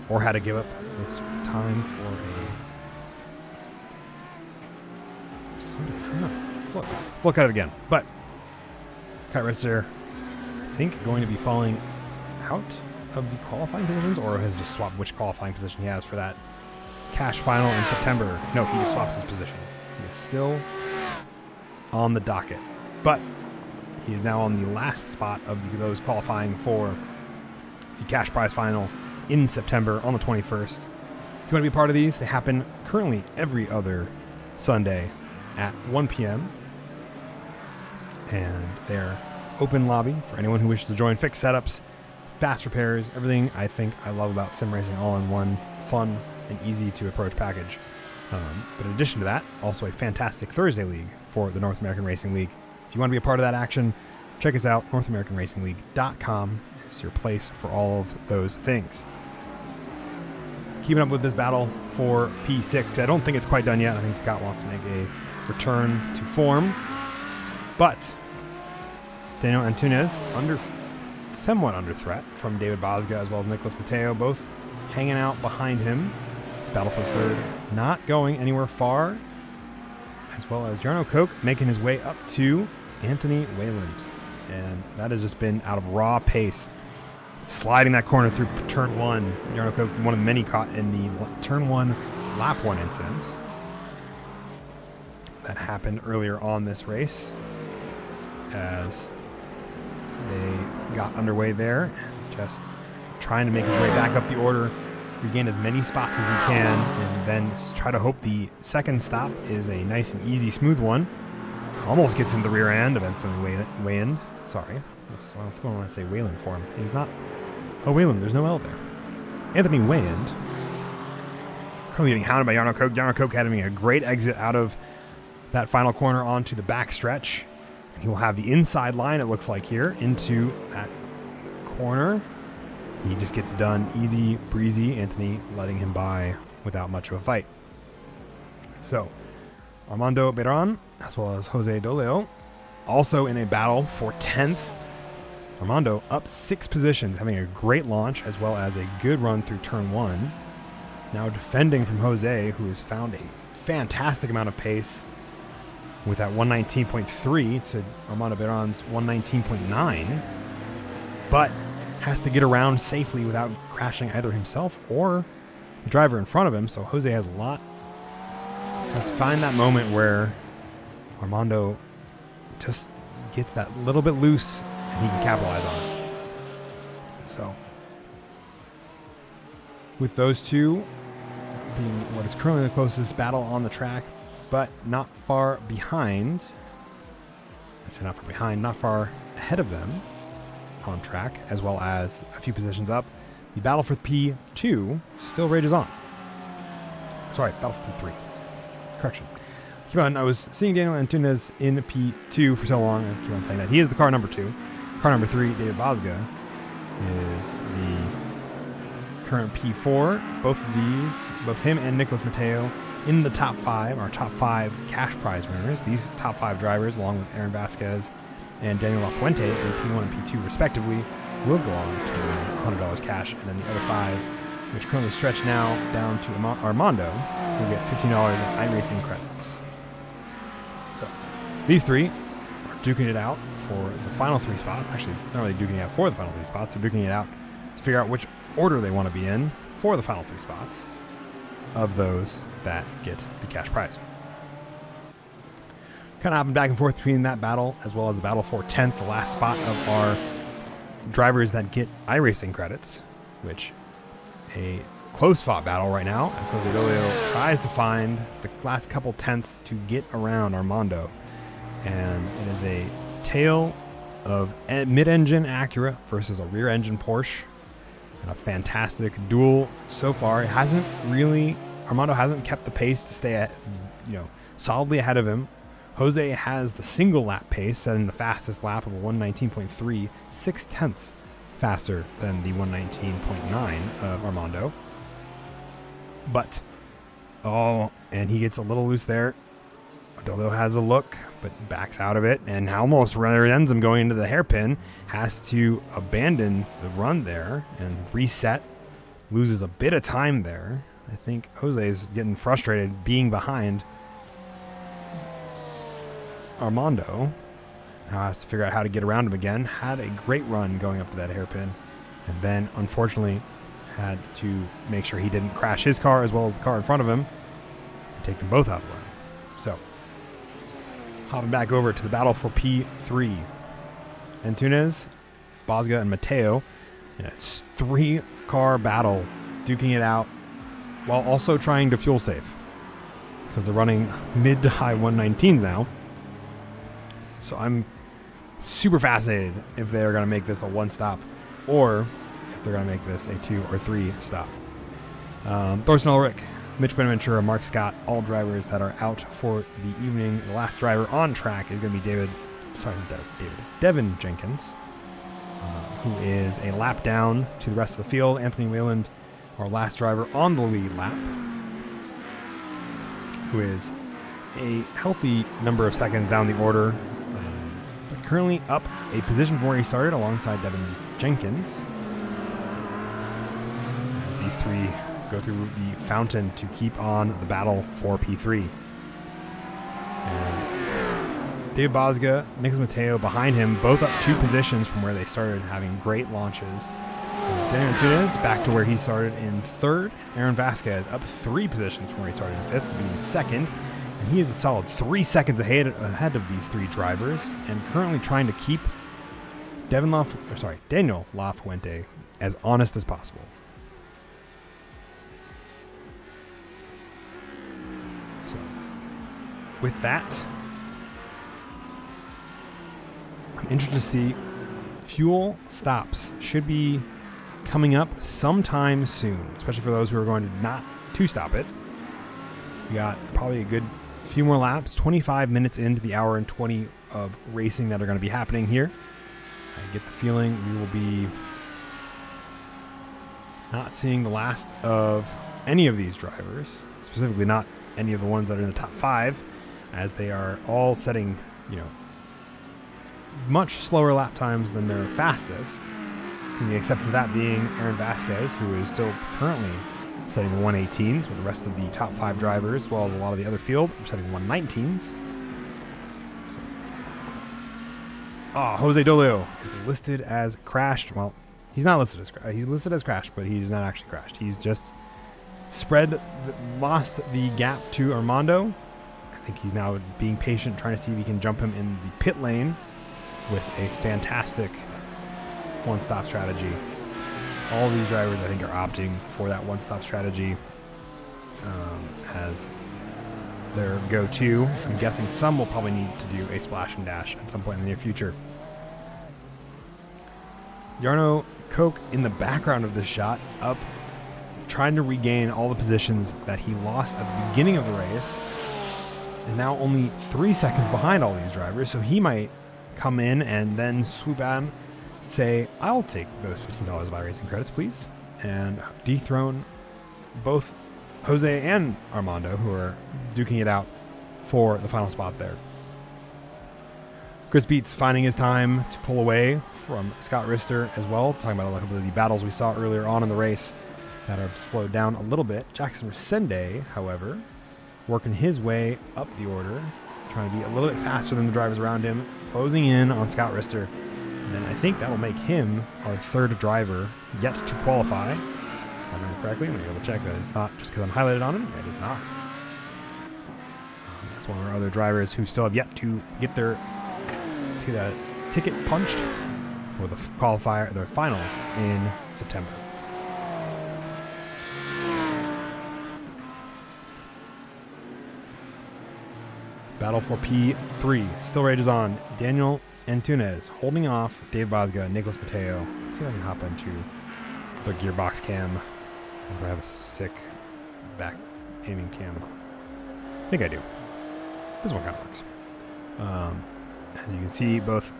Or had to give up this time for a... Let's look at it again. But Scott Rister, I think, going to be falling out of the qualifying positions, or has just swapped which qualifying position he has for that cash final in September. No, he just swaps his position. He is still on the docket, but he is now on the last spot of those qualifying for the cash prize final in September on the 21st. If you want to be a part of these, they happen currently every other Sunday at 1 p.m. And they're open lobby for anyone who wishes to join. Fixed setups, fast repairs, everything I think I love about sim racing, all in one fun and easy to approach package. But in addition to that, also a fantastic Thursday league for the North American Racing League. If you want to be a part of that action, check us out. NorthAmericanRacingLeague.com is your place for all of those things. Keeping up with this battle for P6, because I don't think it's quite done yet. I think Scott wants to make a return to form. But Daniel Antunes somewhat under threat from David Bosga as well as Nicholas Mateo, both hanging out behind him. This battle for third not going anywhere far, as well as Jarno Koch making his way up to Anthony Wayland. And that has just been out of raw pace. Sliding that corner through turn one. Jarno Koch, one of the many caught in the turn one, lap one incidents that happened earlier on this race as they got underway there, just trying to make his way back up the order, regain as many spots as he can, and then try to hope the second stop is a nice and easy, smooth one. Almost gets in the rear end of Anthony Wayland. Sorry. I don't want to say Wayland for him. He's not. Oh, Wayland. There's no L there. Anthony Wayland. Currently getting hounded by Jarno Koch. Jarno Koch having a great exit out of that final corner onto the back stretch. And he will have the inside line, it looks like here, into that corner. He just gets done easy breezy. Anthony letting him by without much of a fight. So, Armando Beran, as well as Jose Doleo, also in a battle for 10th. Armando up 6 positions, having a great launch as well as a good run through turn 1. Now defending from Jose, who has found a fantastic amount of pace with that 119.3 to Armando Beran's 119.9, but has to get around safely without crashing either himself or the driver in front of him. So Jose has to find that moment where Armando just gets that little bit loose and he can capitalize on it. So with those two being what is currently the closest battle on the track, but not far behind. I say not far behind, not far ahead of them on track, as well as a few positions up. The battle for P2 still rages on. Sorry, battle for P3. Correction. Keep on, I was seeing Daniel Antunes in P2 for so long, I keep on saying that. He is the car number 2. Car number 3, David Bosga, is the current P4. Both of these, both him and Nicholas Mateo, in the top 5, our top 5 cash prize winners. These top 5 drivers, along with Aaron Vasquez and Daniel Lafuente in P1 and P2 respectively, will go on to $100 cash, and then the other 5, which currently stretch now down to Armando, will get $15 in iRacing credits. So these 3 are duking it out for the final 3 spots. Actually, not really duking it out for the final 3 spots. They're duking it out to figure out which order they want to be in for the final 3 spots of those that get the cash prize. Kind of hopping back and forth between that battle as well as the battle for 10th, the last spot of our drivers that get iRacing credits, which a close fought battle right now as Jose Doleo tries to find the last couple tenths to get around Armando. And it is a tale of mid-engine Acura versus a rear-engine Porsche. And a fantastic duel so far. Armando hasn't kept the pace to stay solidly ahead of him. Jose has the single lap pace, setting the fastest lap of a 119.3, 0.6 faster than the 119.9 of Armando. And he gets a little loose there. Doleo has a look, but backs out of it and almost ends him going into the hairpin. Has to abandon the run there and reset. Loses a bit of time there. I think Jose is getting frustrated being behind Armando Now has to figure out how to get around him again. Had a great run going up to that hairpin, and then unfortunately had to make sure he didn't crash his car as well as the car in front of him and take them both out of the run. So, hopping back over to the battle for P3. Antunes, Bosga, and Mateo in a 3-car battle, duking it out while also trying to fuel save because they're running mid to high 119s now. So I'm super fascinated if they're going to make this a 1-stop or if they're going to make this a 2 or 3 stop. Thorsten Ulrich, Mitch Benaventura, Mark Scott, all drivers that are out for the evening. The last driver on track is going to be Devin Jenkins, who is a lap down to the rest of the field. Anthony Wayland, our last driver on the lead lap, who is a healthy number of seconds down the order, but currently up a position from where he started alongside Devin Jenkins. As these three go through the fountain to keep on the battle for P3. And David Bosga, Nicholas Mateo behind him, both up 2 positions from where they started, having great launches. Daniel Antunes back to where he started in 3rd. Aaron Vasquez up 3 positions from where he started in 5th to be in 2nd. And he is a solid 3 seconds ahead of these 3 drivers, and currently trying to keep Daniel LaFuente as honest as possible. So, with that, I'm interested to see fuel stops should be coming up sometime soon, especially for those who are going to not to stop it. We got probably a good few more laps, 25 minutes into the hour and 20 of racing that are going to be happening here. I get the feeling we will be not seeing the last of any of these drivers, specifically not any of the ones that are in the top 5, as they are all setting, much slower lap times than their fastest. And the exception of that being Aaron Vasquez, who is still currently setting the 118s, with the rest of the top 5 drivers, as well as a lot of the other fields, are setting 119s. So. Jose Dolio is listed as crashed. Well, he's not listed as crashed. He's listed as crashed, but he's not actually crashed. He's just lost the gap to Armando. I think he's now being patient, trying to see if he can jump him in the pit lane with a fantastic 1-stop strategy. All these drivers, I think, are opting for that 1-stop strategy as their go-to. I'm guessing some will probably need to do a splash and dash at some point in the near future. Jarno Koch in the background of this shot, up, trying to regain all the positions that he lost at the beginning of the race, and now only 3 seconds behind all these drivers, so he might come in and then swoop in, say, I'll take those $15 of iRacing credits, please, and dethrone both Jose and Armando, who are duking it out for the final spot there. Chris Beats finding his time to pull away from Scott Rister as well, talking about a couple of the battles we saw earlier on in the race that have slowed down a little bit. Jackson Resende, however, working his way up the order, trying to be a little bit faster than the drivers around him, closing in on Scott Rister. And then I think that'll make him our 3rd driver yet to qualify. If I remember correctly, I'm going to double check that it's not just because I'm highlighted on him. It is not. That's one of our other drivers who still have yet to get their ticket punched for the qualifier, their final in September. Battle for P3 still rages on. Daniel Antunes holding off Dave Bosga, Nicholas Mateo. Let's see if I can hop into the gearbox cam. I have a sick back aiming cam. I think I do. This one kind of works. And you can see both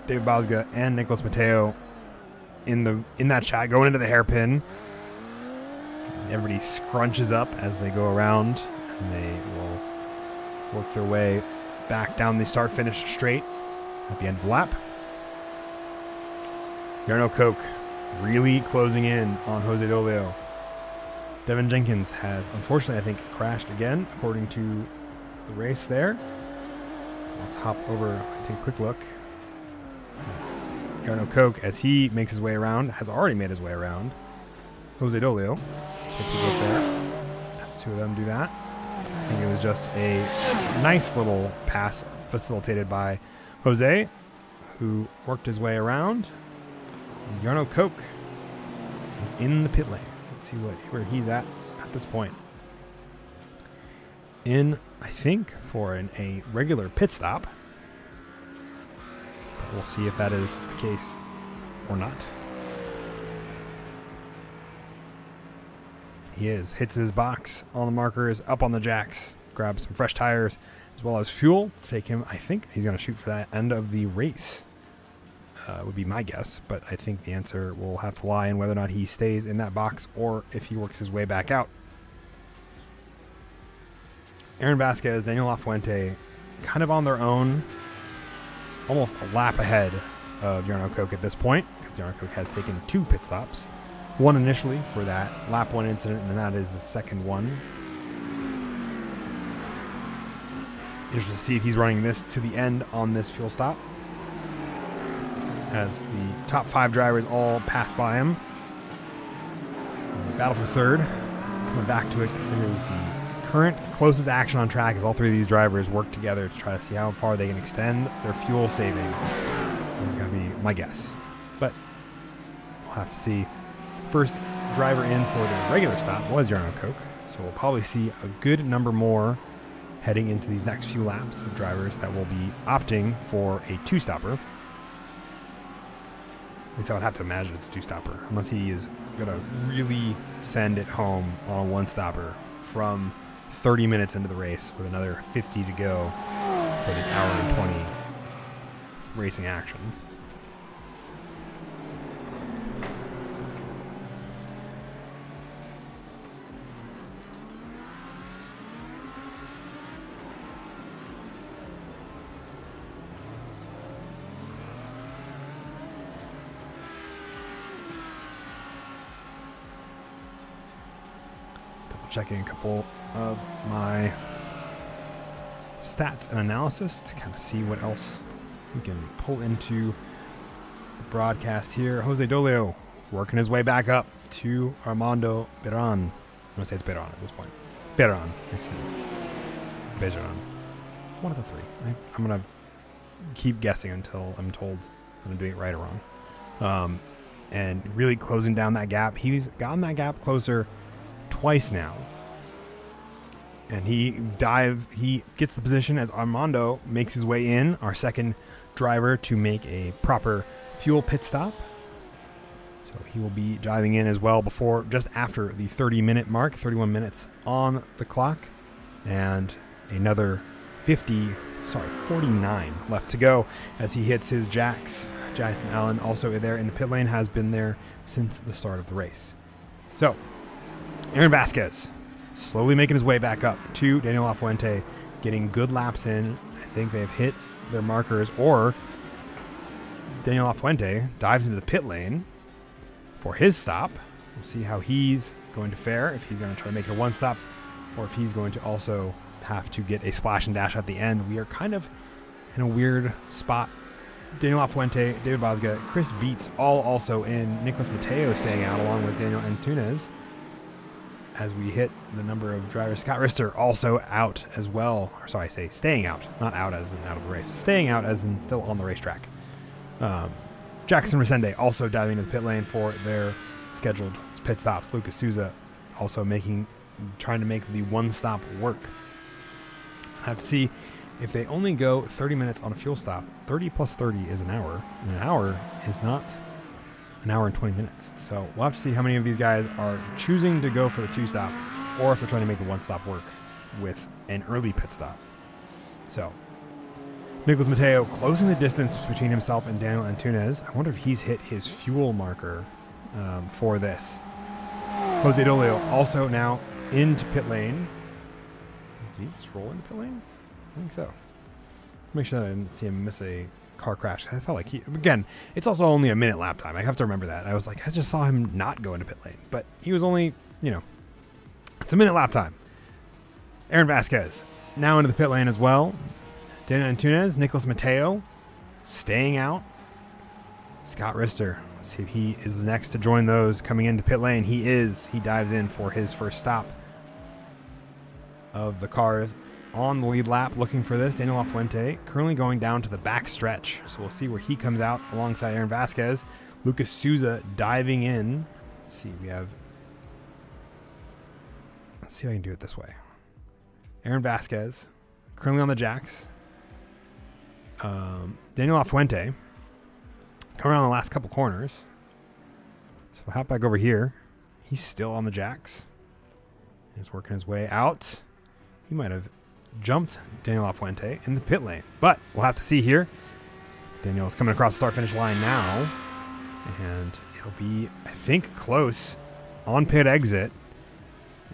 Dave Bosga and Nicholas Mateo in that shot going into the hairpin. Everybody scrunches up as they go around, and they will work their way back down the start-finish straight at the end of the lap. Jarno Koch really closing in on Jose Dolio. Devin Jenkins has, unfortunately, I think, crashed again, according to the race there. Let's hop over, take a quick look. Jarno Koch, as he makes his way around, has already made his way around Jose Dolio. Let's take a look there. As two of them do that. I think it was just a nice little pass facilitated by Jose, who worked his way around. And Jarno Koch is in the pit lane. Let's see where he's at this point. In, I think, for a regular pit stop. But we'll see if that is the case or not. He hits his box on the markers, up on the jacks, grabs some fresh tires, as well as fuel to take him. I think he's going to shoot for that end of the race. Would be my guess, but I think the answer will have to lie in whether or not he stays in that box or if he works his way back out. Aaron Vasquez, Daniel Lafuente, kind of on their own, almost a lap ahead of Jarno Koch at this point, because Jarno Koch has taken 2 pit stops. One initially for that lap 1 incident, and that is the second one. Interested to see if he's running this to the end on this fuel stop, as the top 5 drivers all pass by him. Battle for third, coming back to it, because it is the current closest action on track as all 3 of these drivers work together to try to see how far they can extend their fuel saving. Is going to be my guess, but we'll have to see. First driver in for the regular stop was Jarno Koch, so we'll probably see a good number more heading into these next few laps of drivers that will be opting for a 2-stopper. At least I would have to imagine it's a 2-stopper, unless he is going to really send it home on a 1-stopper from 30 minutes into the race with another 50 to go for this hour and 20 racing action. Checking a couple of my stats and analysis to kind of see what else we can pull into the broadcast here. Jose Dolio working his way back up to Armando Beran. I'm going to say it's Beran at this point. Beran, excuse me. Beran. One of the 3. I'm going to keep guessing until I'm told that I'm doing it right or wrong. And really closing down that gap. He's gotten that gap closer twice now, and he gets the position as Armando makes his way in, our second driver to make a proper fuel pit stop. So he will be diving in as well before, just after the 30-minute mark, 31 minutes on the clock, and another 49 left to go as he hits his jacks. Jason Allen, also there in the pit lane, has been there since the start of the race. So Aaron Vasquez slowly making his way back up to Daniel Lafuente, getting good laps in. I think they've hit their markers, or Daniel Lafuente dives into the pit lane for his stop. We'll see how he's going to fare, if he's going to try to make it a 1-stop, or if he's going to also have to get a splash and dash at the end. We are kind of in a weird spot. Daniel Lafuente, David Bosga, Chris Beats, all also in. Nicholas Mateo staying out along with Daniel Antunes. As we hit the number of drivers, Scott Rister also out as well. Or sorry, I say staying out, not out as in out of the race. Staying out as in still on the racetrack. Jackson Resende also diving into the pit lane for their scheduled pit stops. Lucas Souza also trying to make the 1-stop work. I have to see if they only go 30 minutes on a fuel stop. 30 plus 30 is an hour, and an hour is not an hour and 20 minutes. So we'll have to see how many of these guys are choosing to go for the 2-stop, or if they're trying to make the 1-stop work with an early pit stop. So Nicholas Mateo closing the distance between himself and Daniel Antunes. I wonder if he's hit his fuel marker for this. Jose Dolio also now into pit lane. Did he just roll into pit lane? I think so. Make sure that I didn't see him miss a car crash. I felt like again, it's also only a minute lap time. I have to remember that. I was like, I just saw him not go into pit lane, but he was only, it's a minute lap time. Aaron Vasquez now into the pit lane as well. Daniel Antunes, Nicholas Mateo staying out Scott Rister. Let's see if he is the next to join those coming into pit lane. He is. He dives in for his first stop of the cars on the lead lap looking for this. Daniel Lafuente currently going down to the back stretch. So we'll see where he comes out alongside Aaron Vasquez. Lucas Souza diving in. Let's see. Let's see if I can do it this way. Aaron Vasquez currently on the jacks. Daniel Lafuente coming around the last couple corners. So we'll hop back over here. He's still on the jacks. He's working his way out. He might have jumped Daniel Lafuente in the pit lane, but we'll have to see here. Daniel is coming across the start-finish line now, and it'll be, I think, close on pit exit.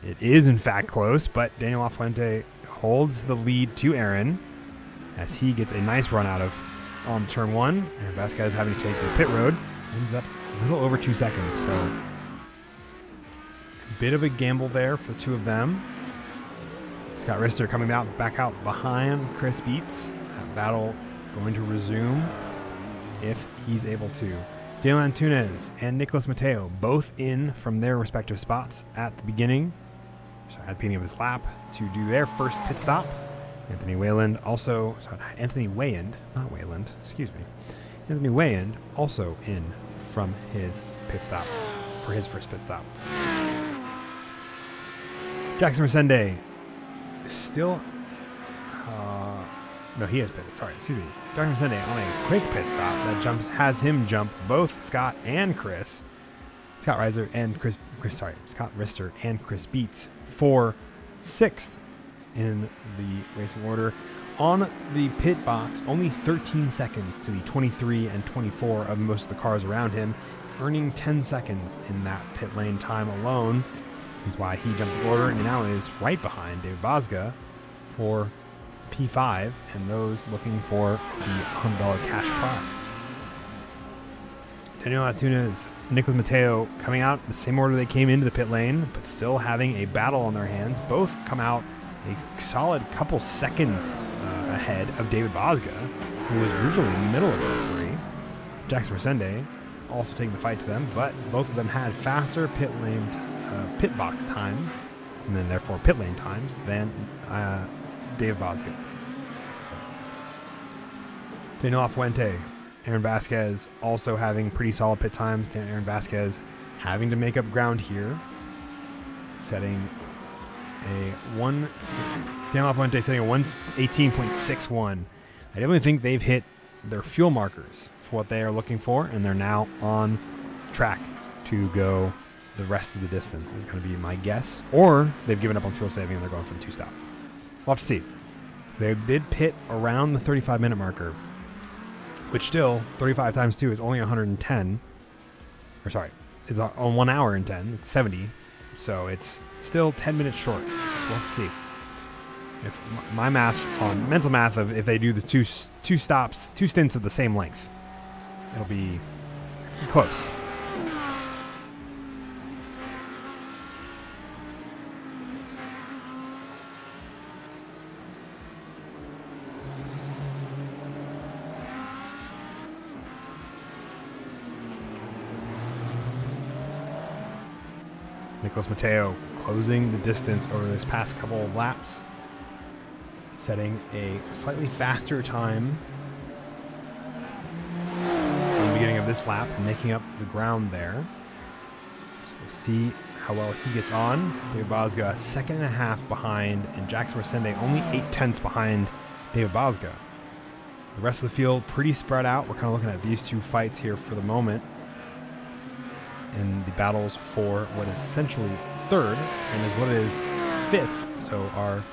It is, in fact, close, but Daniel Lafuente holds the lead to Aaron as he gets a nice run out of on turn one. And Vasquez having to take the pit road. Ends up a little over 2 seconds, so a bit of a gamble there for the two of them. Scott Rister coming back out behind Chris Beats. That battle going to resume if he's able to. Daniel Antunes and Nicolas Mateo both in from their respective spots at the beginning of this lap to do their first pit stop. Anthony Wayland also in from his pit stop for his first pit stop. Jackson Resende still no, he has pitted. Sorry, excuse me. Jackson Resende on a quick pit stop that has him jump both Scott Rister and Chris Beats for 6th in the racing order. On the pit box, only 13 seconds to the 23 and 24 of most of the cars around him, earning 10 seconds in that pit lane time alone. Is why he jumped the order and now is right behind David Bosga for P5 and those looking for the $100 cash prize. Daniel Antunes, Nicolas Mateo coming out the same order they came into the pit lane, but still having a battle on their hands. Both come out a solid couple seconds ahead of David Bosga, who was originally in the middle of those three. Jackson Resende also taking the fight to them, but both of them had faster pit box times, and then therefore pit lane times, than David Bosga. So, Daniel Lafuente, Aaron Vasquez also having pretty solid pit times. Aaron Vasquez having to make up ground here, setting Daniel Lafuente setting a 1:18.61. I definitely think they've hit their fuel markers for what they are looking for, and they're now on track to go the rest of the distance is going to be my guess. Or they've given up on fuel saving and they're going for the 2-stop. We'll have to see. So they did pit around the 35-minute marker, which still, 35 times 2 is only 110. Or sorry, is on 1 hour and 10. It's 70. So it's still 10 minutes short. So let's see. If my mental math of if they do the two stints of the same length, it'll be close. Nicolas Mateo closing the distance over this past couple of laps, setting a slightly faster time in the beginning of this lap and making up the ground there. So we'll see how well he gets on. David Bosga, 1.5 seconds behind, and Jackson Resende only 0.8 behind David Bosga. The rest of the field pretty spread out. We're kind of looking at these two fights here for the moment in the battles for what is essentially third and is what is fifth. So our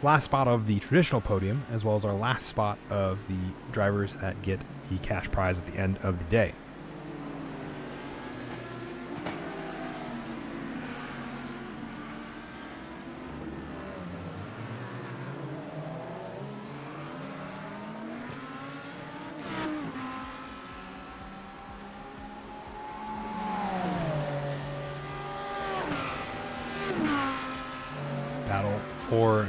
last spot of the traditional podium, as well as our last spot of the drivers that get the cash prize at the end of the day. Battle for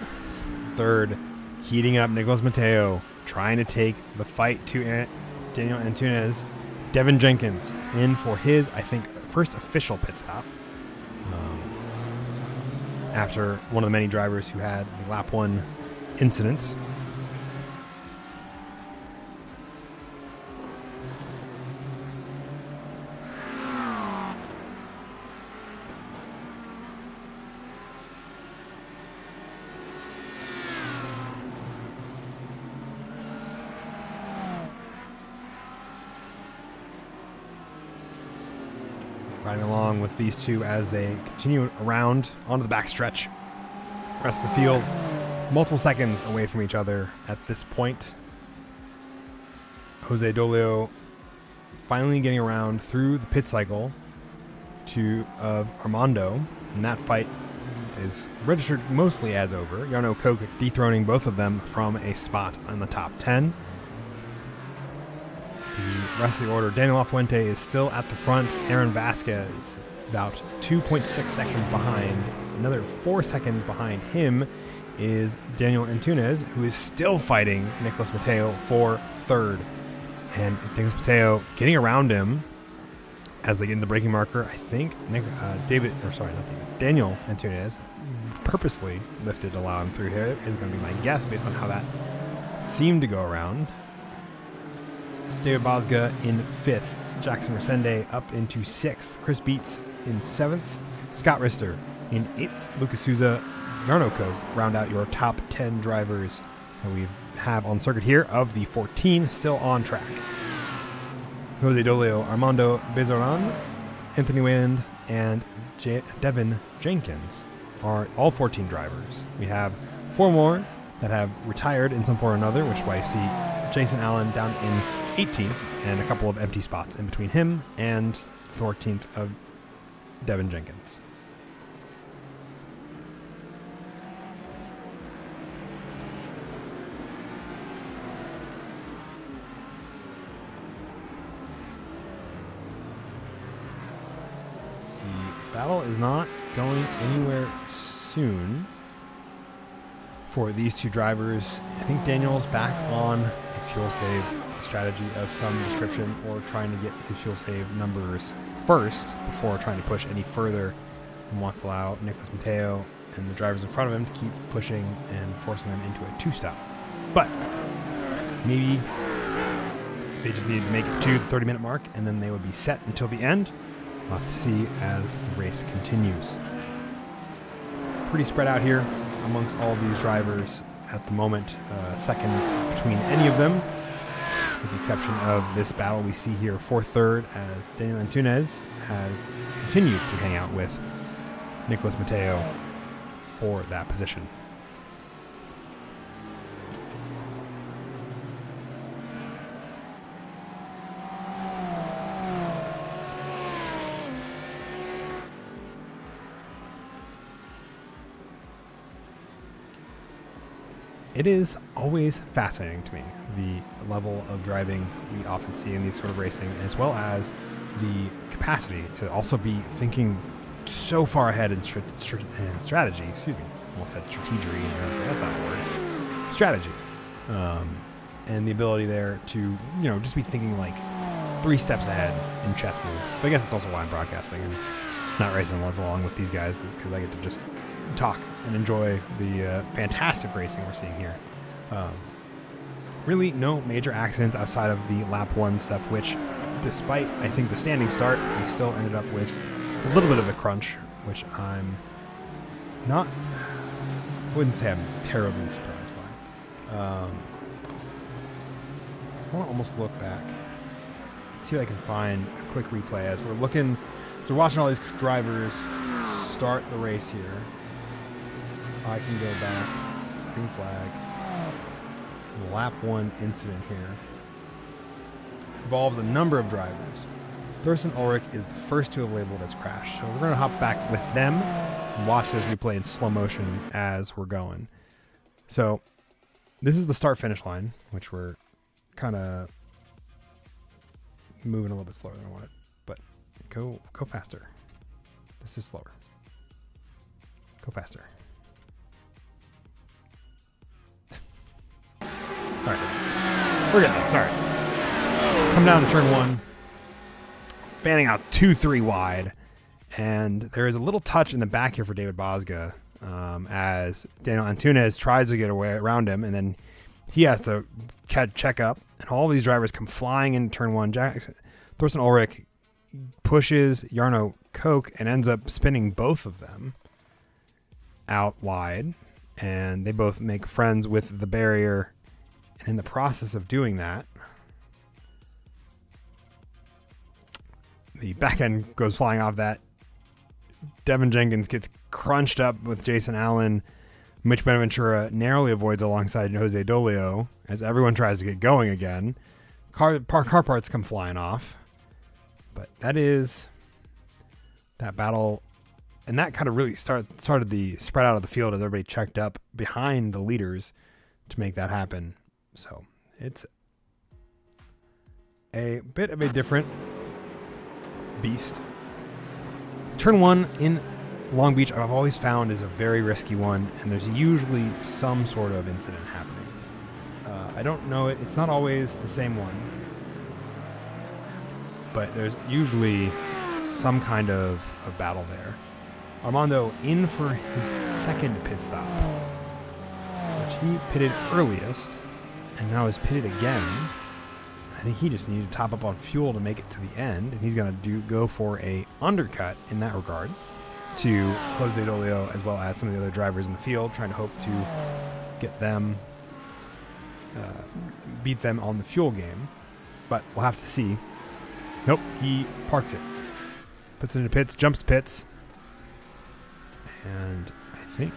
third, heating up. Nicolas Mateo trying to take the fight to Daniel Antunes. Devin Jenkins in for his, I think, first official pit stop. After one of the many drivers who had the lap 1 incidents. Riding along with these two as they continue around onto the backstretch. Rest of the field, multiple seconds away from each other at this point. Jose Dolio finally getting around through the pit cycle to Armando, and that fight is registered mostly as over. Jarno Koch dethroning both of them from a spot on the top 10. The rest of the order, Daniel Lafuente is still at the front. Aaron Vasquez about 2.6 seconds behind. Another 4 seconds behind him is Daniel Antunes, who is still fighting Nicolas Mateo for third. And Nicolas Mateo getting around him as they get in the braking marker. I think Daniel Antunes purposely lifted to allow him through here is going to be my guess based on how that seemed to go around. David Bosga in 5th. Jackson Resende up into 6th. Chris Beats in 7th. Scott Rister in 8th. Lucas Souza, Jarno Koch round out your top 10 drivers that we have on circuit here. Of the 14 still on track. Jose Dolio, Armando Bezoran, Anthony Wind, and Devin Jenkins are all 14 drivers. We have 4 more that have retired in some form or another, which is why you see Jason Allen down in 18th, and a couple of empty spots in between him and 14th of Devin Jenkins. The battle is not going anywhere soon for these two drivers. I think Daniel's back on a fuel save strategy of some description, or trying to get his fuel save numbers first before trying to push any further, and wants to allow Nicolas Mateo and the drivers in front of him to keep pushing and forcing them into a 2-stop. But maybe they just need to make it to the 30-minute mark, and then they would be set until the end. We'll have to see as the race continues. Pretty spread out here amongst all these drivers at the moment. Seconds between any of them, with the exception of this battle we see here for third, as Daniel Antunes has continued to hang out with Nicolas Mateo for that position. It is always fascinating to me, the level of driving we often see in these sort of racing, as well as the capacity to also be thinking so far ahead in strategy. Excuse me, almost said strategery, and I was like, that's not a word. Strategy. And the ability there to, just be thinking like 3 steps ahead in chess moves. But I guess it's also why I'm broadcasting and not racing along with these guys, is because I get to just talk and enjoy the fantastic racing we're seeing here. Really no major accidents outside of the lap 1 stuff, which despite, I think, the standing start, we still ended up with a little bit of a crunch, which I'm not, wouldn't say I'm terribly surprised by. I want to almost look back, see if I can find a quick replay as we're looking. So we're watching all these drivers start the race here. I can go back. Green flag. Lap 1 incident here involves a number of drivers. Thurston Ulrich is the first to have labeled as crash. So we're going to hop back with them and watch this replay in slow motion as we're going. So this is the start-finish line, which we're kind of moving a little bit slower than I wanted. But go faster. This is slower. Go faster. All right, we're getting there. Sorry. Come down to turn 1. fanning out 2-3 wide. And there is a little touch in the back here for David Bosga as Daniel Antunes tries to get away around him, and then he has to check up. And all these drivers come flying in turn one. Thorsten Ulrich pushes Jarno Koch and ends up spinning both of them out wide. And they both make friends with the barrier. And in the process of doing that, the back end goes flying off that. Devin Jenkins gets crunched up with Jason Allen. Mitch Benaventura narrowly avoids alongside Jose Dolio as everyone tries to get going again. Car parts come flying off. But that is that battle. And that kind of really started the spread out of the field as everybody checked up behind the leaders to make that happen. So it's a bit of a different beast. Turn one in Long Beach, I've always found, is a very risky one, and there's usually some sort of incident happening. I don't know, it's not always the same one, but there's usually some kind of a battle there. Armando in for his second pit stop, which he pitted earliest, and now is pitted again. I think he just needed to top up on fuel to make it to the end, and he's going to go for a undercut in that regard to Jose Dolio as well as some of the other drivers in the field, trying to hope to get them, beat them on the fuel game. But we'll have to see. Nope, he parks it. Puts it into pits, jumps to pits. And I think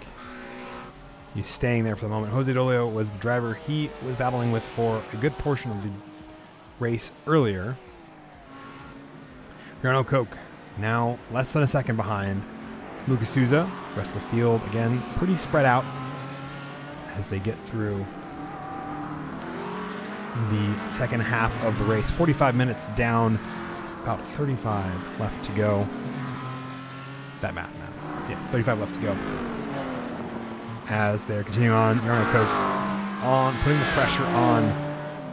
he's staying there for the moment. Jose Dolio was the driver he was battling with for a good portion of the race earlier. Jarno Koch now less than a second behind Lucas Souza. The rest of the field, again, pretty spread out as they get through the second half of the race. 45 minutes down, about 35 left to go. That math. Yes, 35 left to go. As they're continuing on, Jarno Koch on, putting the pressure on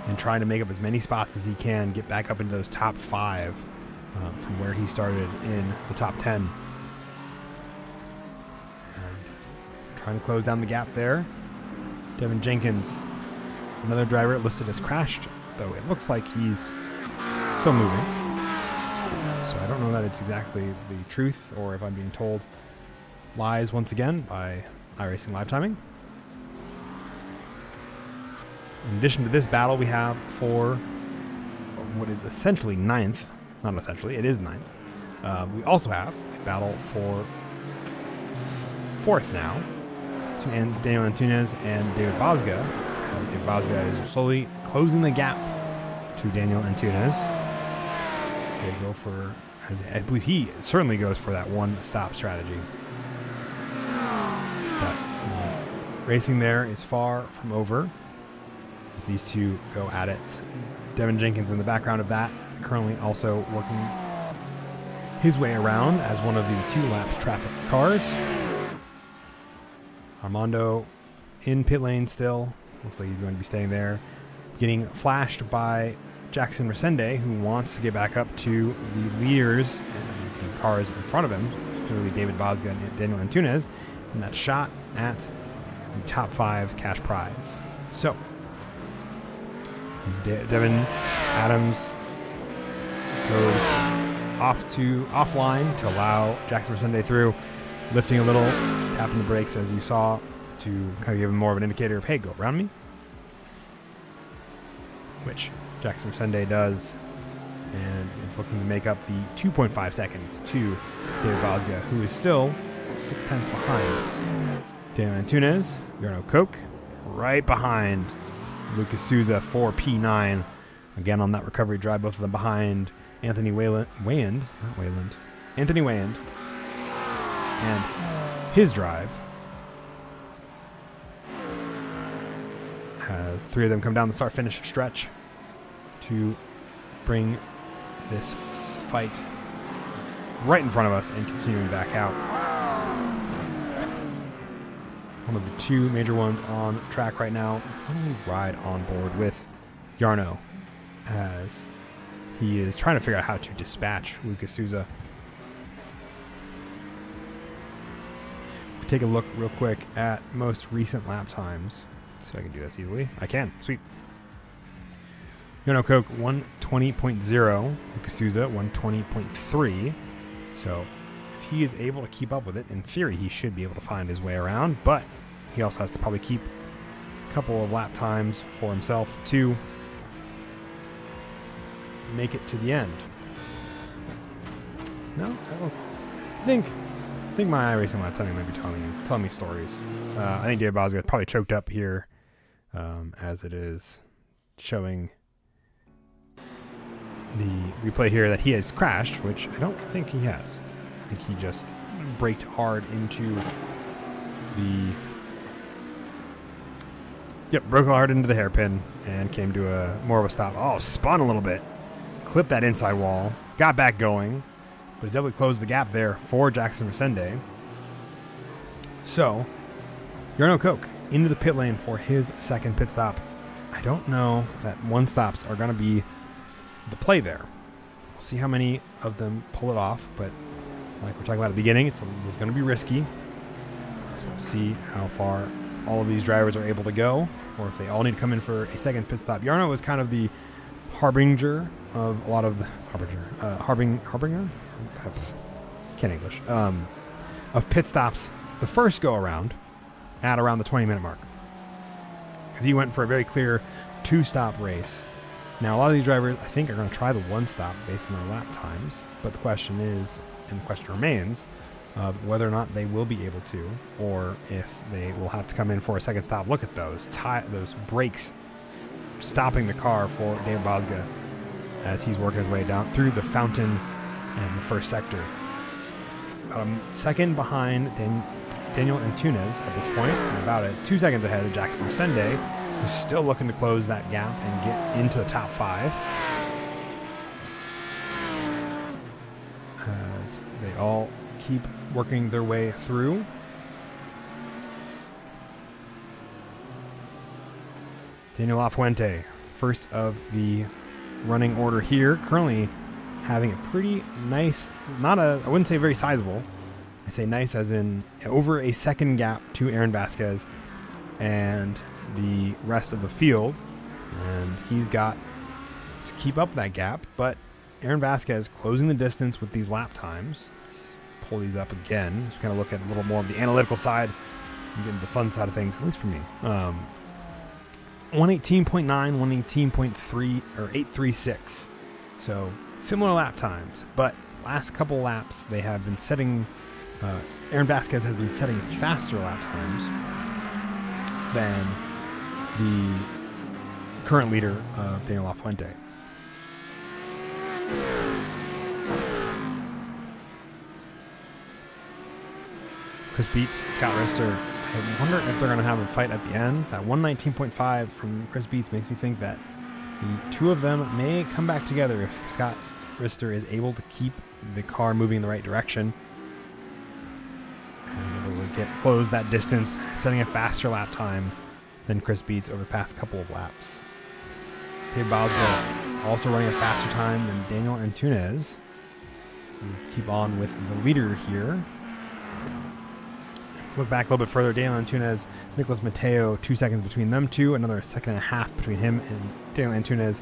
and trying to make up as many spots as he can, get back up into those top 5 from where he started in the top 10. And trying to close down the gap there. Devin Jenkins, another driver listed as crashed, though it looks like he's still moving. So I don't know that it's exactly the truth, or if I'm being told lies once again by iRacing Live Timing. In addition to this battle, we have for what is essentially 9th. Not essentially, it is 9th. We also have a battle for 4th now. And Daniel Antunes and David Bosga. David Bosga is slowly closing the gap to Daniel Antunes. So they go for, as I believe he certainly goes for that one-stop strategy. But racing there is far from over as these two go at it. Devin Jenkins in the background of that, currently also working his way around as one of the 2-lap traffic cars. Armando in pit lane still. Looks like he's going to be staying there. Getting flashed by Jackson Resende, who wants to get back up to the leaders and cars in front of him, particularly David Bosga and Daniel Antunes, in that shot at the top 5 cash prize. So, Devin Adams goes offline to allow Jackson Resende through, lifting a little, tapping the brakes as you saw to kind of give him more of an indicator of, hey, go around me. Which Jackson Resende does, and is looking to make up the 2.5 seconds to David Bosga, who is still 6 tenths behind. Daniel Antunes, Jarno Koch, right behind Lucas Souza for P9. Again on that recovery drive, both of them behind Anthony Wayland. And his drive has 3 of them come down the start-finish stretch to bring this fight right in front of us and continuing back out. One of the 2 major ones on track right now. Probably ride on board with Jarno as he is trying to figure out how to dispatch Lucas Souza. Take a look real quick at most recent lap times. So I can do this easily. I can. Sweet. Yono Coke 120.0. Lucas Souza 120.3. So if he is able to keep up with it, in theory he should be able to find his way around, but he also has to probably keep a couple of lap times for himself to make it to the end. No, that was, I think my iRacing lap timing might be telling me stories. I think David Bosga probably choked up here, as it is showing the replay here that he has crashed, which I don't think he has. I think he just braked hard into broke hard into the hairpin and came to a more of a stop. Oh, spun a little bit, clipped that inside wall, got back going, but it definitely closed the gap there for Jackson Resende. So, Jarno Koch into the pit lane for his second pit stop. I don't know that one stops are going to be the play there. We'll see how many of them pull it off, but like we're talking about at the beginning, it's going to be risky. So we'll see how far all of these drivers are able to go, or if they all need to come in for a second pit stop. Jarno was kind of the harbinger of a lot of the harbinger? Can't English. Of pit stops the first go around at around the 20-minute mark, because he went for a very clear 2-stop race. Now a lot of these drivers I think are going to try the 1-stop based on their lap times, but the question is, and the question remains, whether or not they will be able to, or if they will have to come in for a second stop. Look at those brakes stopping the car for David Bosga as he's working his way down through the fountain and the first sector. Second behind Daniel Antunes at this point, and about 2 seconds ahead of Jackson Resende, who's still looking to close that gap and get into the top 5. As they all keep working their way through. Daniel Lafuente, first of the running order here, currently having a pretty nice, I wouldn't say very sizable, I say nice as in over a second gap to Aaron Vasquez and the rest of the field, and he's got to keep up that gap, but Aaron Vasquez closing the distance with these lap times. Let's pull these up again, so we kind of look at a little more of the analytical side and get into the fun side of things, at least for me. 118.9, 118.3, or 836. So similar lap times, but last couple laps they have been setting, Aaron Vasquez has been setting faster lap times than the current leader of Daniel Lafuente. Chris Beats, Scott Rister. I wonder if they're going to have a fight at the end. That 119.5 from Chris Beats makes me think that the two of them may come back together if Scott Rister is able to keep the car moving in the right direction and able to close that distance, setting a faster lap time than Chris Beats over the past couple of laps. Dave Boswell also running a faster time than Daniel Antunes. So keep on with the leader here. Look back a little bit further, Daniel Antunes, Nicolas Mateo, 2 seconds between them two, another second and a half between him and Daniel Antunes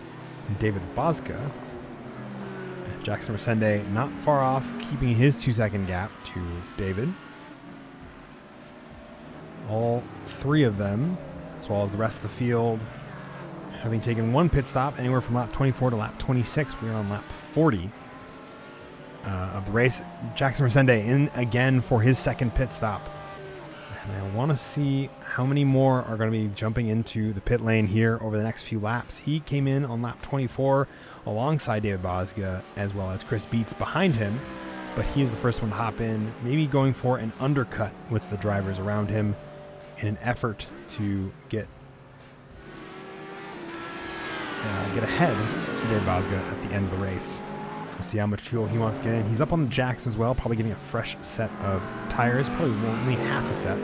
and David Bosga. Jackson Resende not far off, keeping his 2-second gap to David. All three of them, as well as the rest of the field, having taken one pit stop anywhere from lap 24 to lap 26. We are on lap 40 of the race. Jackson Resende in again for his second pit stop. And I want to see how many more are going to be jumping into the pit lane here over the next few laps. He came in on lap 24 alongside David Bosga, as well as Chris Beats behind him, but he is the first one to hop in, maybe going for an undercut with the drivers around him in an effort to get ahead of David Bosga at the end of the race. We'll see how much fuel he wants to get in. He's up on the jacks as well, probably getting a fresh set of tires, probably only half a set,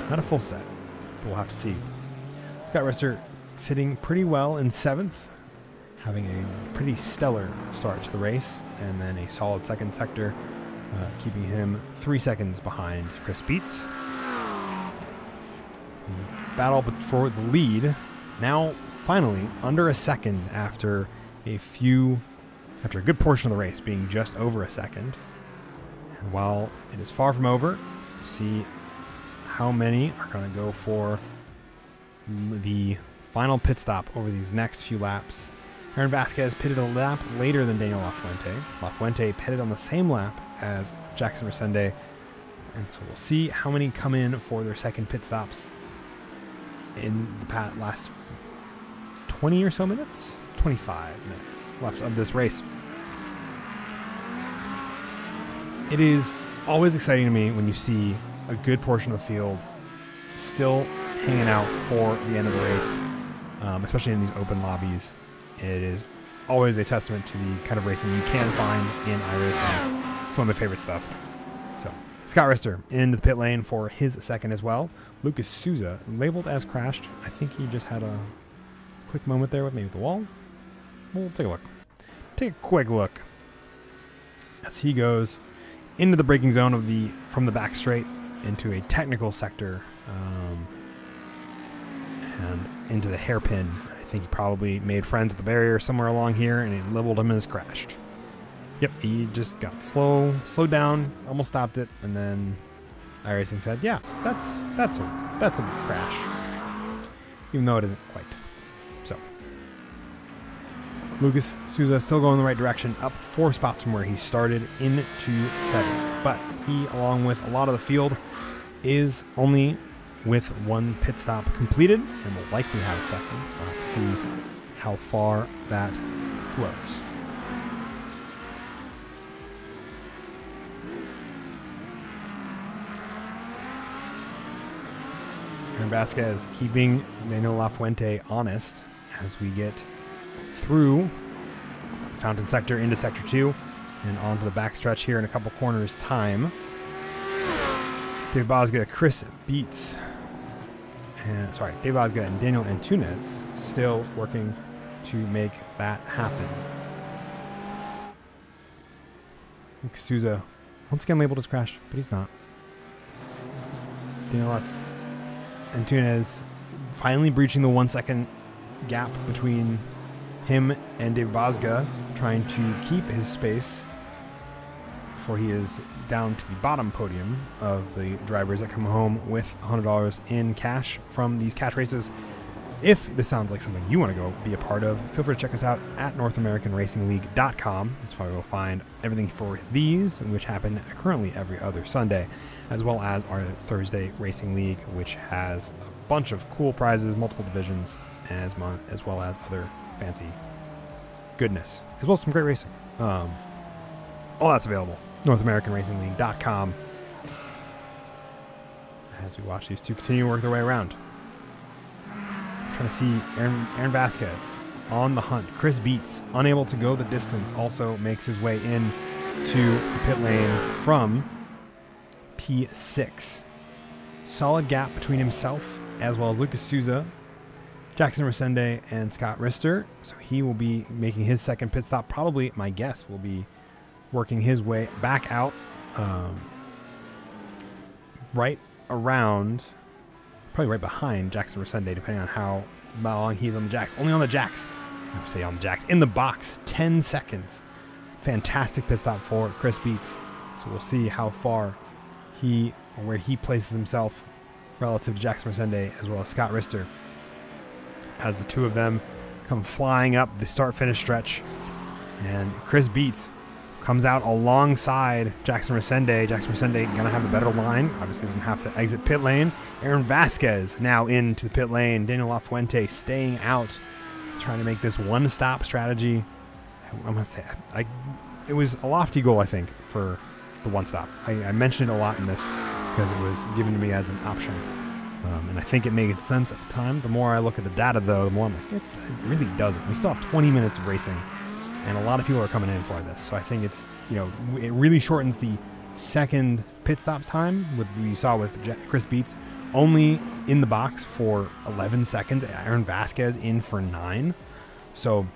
not a full set, but we'll have to see. Scott Rister sitting pretty well in 7th, having a pretty stellar start to the race, and then a solid second sector, keeping him 3 seconds behind Chris Beets. The battle for the lead now finally under a second after a good portion of the race being just over a second. And while it is far from over, see how many are going to go for the final pit stop over these next few laps. Aaron Vasquez pitted a lap later than Daniel Lafuente. Lafuente pitted on the same lap as Jackson Resende. And so we'll see how many come in for their second pit stops in the last 20 or so minutes. 25 minutes left of this race. It is always exciting to me when you see a good portion of the field still hanging out for the end of the race, especially in these open lobbies. It is always a testament to the kind of racing you can find in iRacing. It's one of my favorite stuff. So, Scott Rister into the pit lane for his second as well. Lucas Souza, labeled as crashed. I think he just had a quick moment there with maybe the wall. We'll take a look. Take a quick look as he goes into the braking zone from the back straight into a technical sector and into the hairpin. I think he probably made friends with the barrier somewhere along here, and it leveled him and has crashed. Yep, he just got slowed down, almost stopped it, and then iRacing said, "Yeah, that's a crash," even though it isn't quite. So, Lucas Souza still going in the right direction, up 4 spots from where he started into 7th, but he, along with a lot of the field, is only with 1 pit stop completed, and will likely have a second. We'll have to see how far that flows. Aaron Vasquez keeping Daniel Lafuente honest as we get through the fountain sector into sector 2 and onto the backstretch here in a couple corners time. Dave Bosga, Chris Beets, Dave Bosga and Daniel Antunes still working to make that happen. Lucas Souza, once again labeled as crash, but he's not. Daniel Antunes finally breaching the 1 second gap between him and Dave Bosga, trying to keep his space before he is down to the bottom podium of the drivers that come home with $100 in cash from these cash races. If this sounds like something you want to go be a part of, feel free to check us out at NorthAmericanRacingLeague.com. That's where you'll find everything for these, which happen currently every other Sunday, as well as our Thursday Racing League, which has a bunch of cool prizes, multiple divisions, as well as other fancy goodness, as well as some great racing. All that's available. NorthAmericanRacingLeague.com. As we watch these two continue to work their way around. Trying to see Aaron Vasquez on the hunt. Chris Beets, unable to go the distance, also makes his way in to the pit lane from P6. Solid gap between himself as well as Lucas Souza, Jackson Resende, and Scott Rister. So he will be making his second pit stop. Probably, my guess, will be working his way back out right around, probably right behind Jackson Resende, depending on how long he's on the jacks. Only on the jacks. I would say on the jacks. In the box, 10 seconds. Fantastic pit stop for Chris Beets. So we'll see how far where he places himself relative to Jackson Resende as well as Scott Rister, as the two of them come flying up the start-finish stretch. And Chris Beets comes out alongside Jackson Resende. Jackson Resende going to have the better line. Obviously doesn't have to exit pit lane. Aaron Vasquez now into the pit lane. Daniel Lafuente staying out, trying to make this one-stop strategy. I'm going to say, it was a lofty goal, I think, for the one-stop. I mentioned it a lot in this because it was given to me as an option. And I think it made sense at the time. The more I look at the data, though, the more I'm like, it really doesn't. We still have 20 minutes of racing, and a lot of people are coming in for this. So I think it's, it really shortens the second pit stop time, with we saw with Chris Beets only in the box for 11 seconds. Aaron Vasquez in for 9. So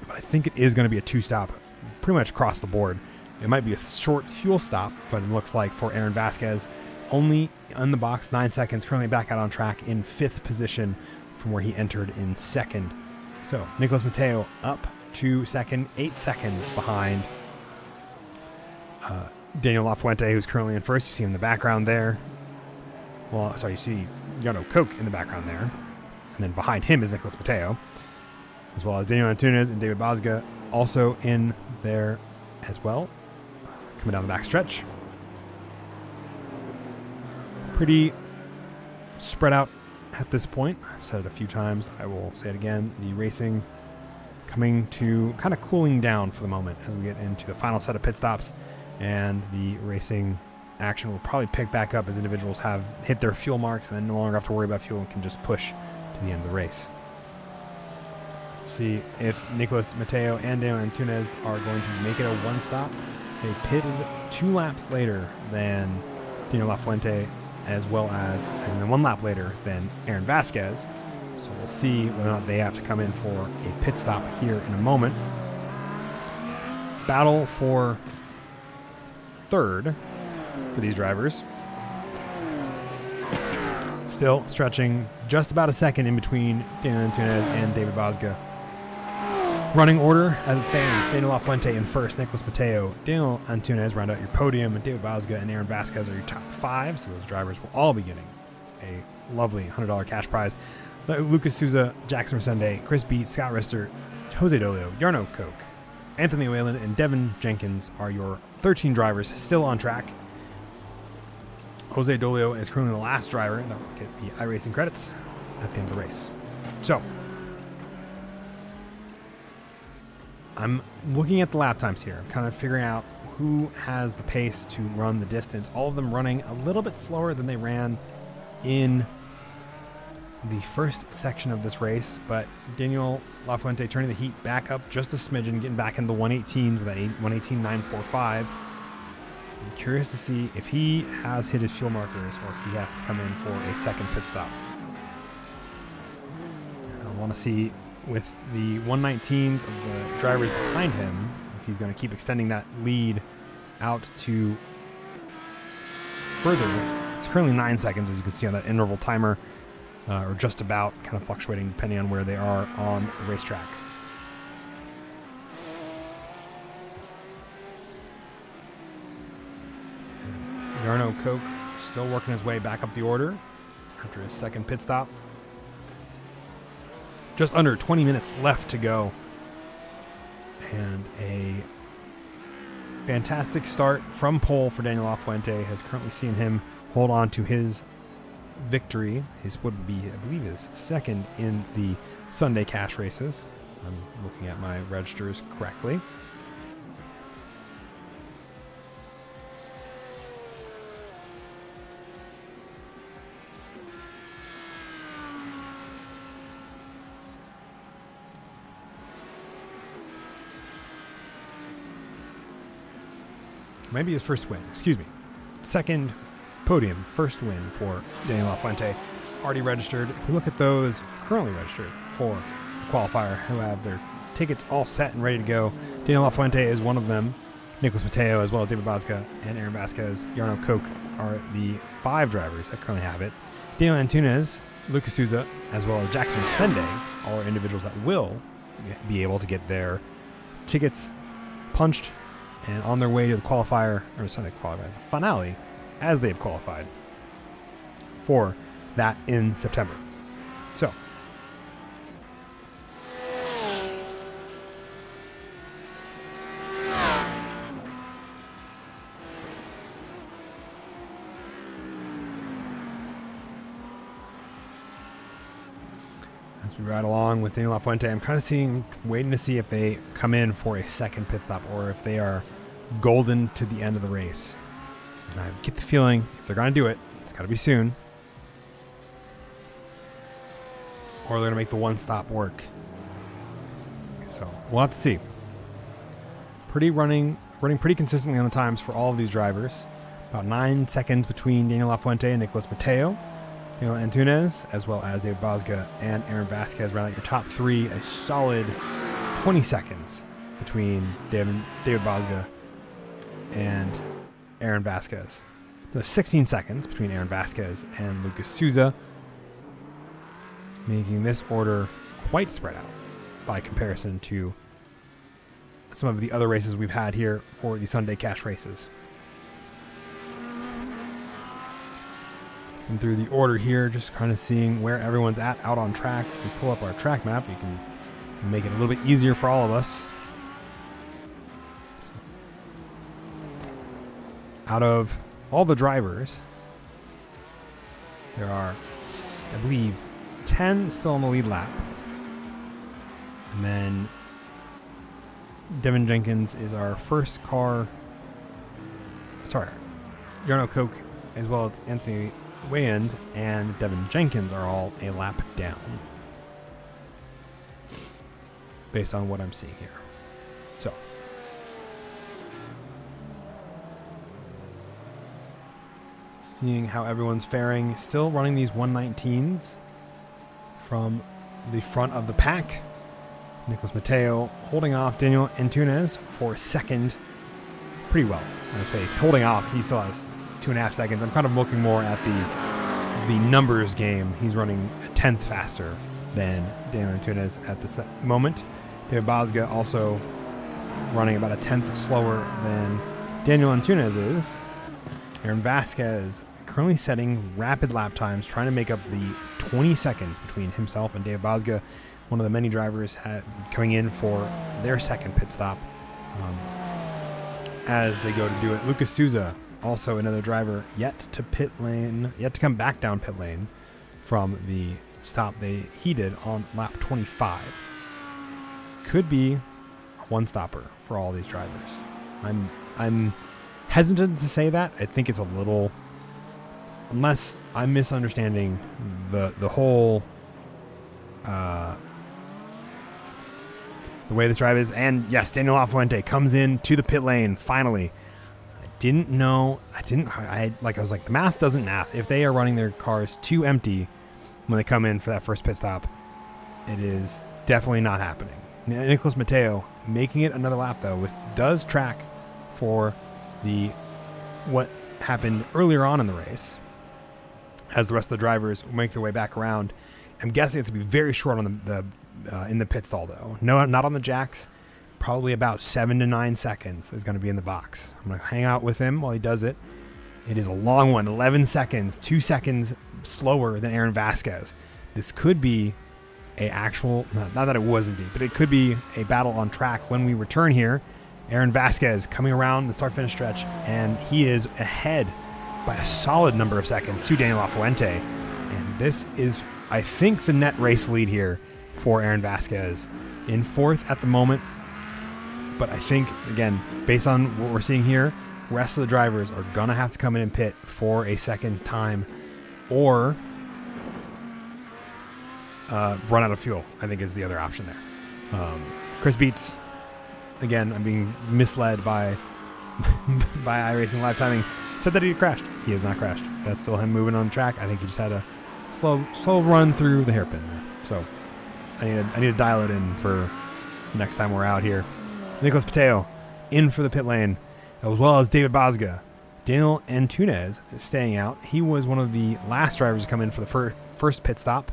but I think it is going to be a two-stop pretty much across the board. It might be a short fuel stop, but it looks like for Aaron Vasquez, only on the box, 9 seconds, currently back out on track in 5th position from where he entered in 2nd. So Nicholas Mateo up to 2nd, 8 seconds behind Daniel Lafuente, who's currently in 1st. You see him in the background there. Well, sorry, you see Jarno Koch in the background there. And then behind him is Nicholas Mateo, as well as Daniel Antunes and David Bazga also in there as well, coming down the back stretch. Pretty spread out at this point. I've said it a few times. I will say it again. The racing coming to kind of cooling down for the moment as we get into the final set of pit stops, and the racing action will probably pick back up as individuals have hit their fuel marks and then no longer have to worry about fuel and can just push to the end of the race. See if Nicholas Mateo and Daniel Antunes are going to make it a one stop. They pitted 2 laps later than Daniel Lafuente, as well as, and then 1 lap later than Aaron Vasquez. So we'll see whether or not they have to come in for a pit stop here in a moment. Battle for 3rd for these drivers. Still stretching just about a second in between Daniel Antunes and David Bazga. Running order as it stands: Daniel Lafuente in 1st, Nicholas Mateo, Daniel Antunes round out your podium, and David Bazga and Aaron Vasquez are your top 5. So those drivers will all be getting a lovely $100 cash prize. Lucas Souza, Jackson Resende, Chris Beat, Scott Rister, Jose Dolio, Jarno Koch, Anthony Whalen, and Devin Jenkins are your 13 drivers still on track. Jose Dolio is currently the last driver that will get the iRacing credits at the end of the race. So I'm looking at the lap times here. I'm kind of figuring out who has the pace to run the distance. All of them running a little bit slower than they ran in the first section of this race, but Daniel Lafuente turning the heat back up just a smidgen, getting back in the 118s with that 118.945. I'm curious to see if he has hit his fuel markers or if he has to come in for a second pit stop. And I want to see with the 119s of the drivers behind him if he's going to keep extending that lead out to further. It's currently 9 seconds, as you can see on that interval timer. Or just about, kind of fluctuating depending on where they are on the racetrack. Jarno Koch still working his way back up the order after his second pit stop. Just under 20 minutes left to go. And a fantastic start from pole for Daniel Lafuente has currently seen him hold on to his victory. His would be, I believe, his 2nd in the Sunday cash races. I'm looking at my registers correctly. Maybe his first win. Excuse me. 2nd podium, 1st win for Daniel Lafuente. Already registered. If we look at those currently registered for the qualifier who have their tickets all set and ready to go, Daniel Lafuente is one of them. Nicholas Mateo, as well as David Bazga and Aaron Vasquez, Jarno Koch are the 5 drivers that currently have it. Daniel Antunes, Lucas Souza, as well as Jackson Sende, all are individuals that will be able to get their tickets punched and on their way to the qualifier, or Sunday qualifier, the finale, as they've qualified for that in September. So, as we ride along with Daniel Lafuente, I'm kind of waiting to see if they come in for a second pit stop or if they are golden to the end of the race. And I get the feeling if they're going to do it, it's got to be soon. Or they're going to make the one stop work. So we'll have to see. Running pretty consistently on the times for all of these drivers. About 9 seconds between Daniel Lafuente and Nicholas Mateo. Daniel Antunes, as well as David Bazga and Aaron Vasquez round out your top 3. A solid 20 seconds between David Bosga and Aaron Vasquez. There's 16 seconds between Aaron Vasquez and Lucas Souza, making this order quite spread out by comparison to some of the other races we've had here for the Sunday Cash races. And through the order here, just kind of seeing where everyone's at out on track. If we pull up our track map, you can make it a little bit easier for all of us. Out of all the drivers, there are, I believe, 10 still on the lead lap. And then Devin Jenkins is our first car. Sorry, Jarno Koch, as well as Anthony Wayand and Devin Jenkins are all a lap down, based on what I'm seeing here. So, seeing how everyone's faring, still running these 119s from the front of the pack. Nicholas Mateo holding off Daniel Antunes for second pretty well. I'd say he's holding off. He still has 2.5 seconds. I'm kind of looking more at the numbers game. He's running a tenth faster than Daniel Antunes at the moment. David Bosga also running about a tenth slower than Daniel Antunes is. Aaron Vasquez currently setting rapid lap times, trying to make up the 20 seconds between himself and David Bosga, one of the many drivers coming in for their second pit stop as they go to do it. Lucas Souza, also another driver yet to come back down pit lane from the stop he did on lap 25. Could be a one-stopper for all these drivers. I'm hesitant to say that. I think it's a little, unless I'm misunderstanding the whole the way this drive is. And yes, Daniel Lafuente comes in to the pit lane finally. I was like, the math doesn't math. If they are running their cars too empty when they come in for that first pit stop, it is definitely not happening. Nicholas Mateo making it another lap though, does track for what happened earlier on in the race as the rest of the drivers make their way back around. I'm guessing it's going to be very short on in the pit stall though. No, not on the jacks. Probably about 7 to 9 seconds is going to be in the box. I'm going to hang out with him while he does it. It is a long one, 11 seconds, 2 seconds slower than Aaron Vasquez. This could be not that it wasn't be, but it could be a battle on track when we return here. Aaron Vasquez coming around the start-finish stretch, and he is ahead by a solid number of seconds to Daniel Lafuente. And this is, I think, the net race lead here for Aaron Vasquez in fourth at the moment. But I think, again, based on what we're seeing here, rest of the drivers are going to have to come in and pit for a second time or run out of fuel, I think is the other option there. Chris Beats, again, I'm being misled by iRacing Live Timing, said that he crashed. He has not crashed. That's still him moving on the track. I think he just had a slow run through the hairpin there. So I need to dial it in for next time we're out here. Nicholas Mateo in for the pit lane, as well as David Bosga. Daniel Antunes staying out. He was one of the last drivers to come in for the first pit stop.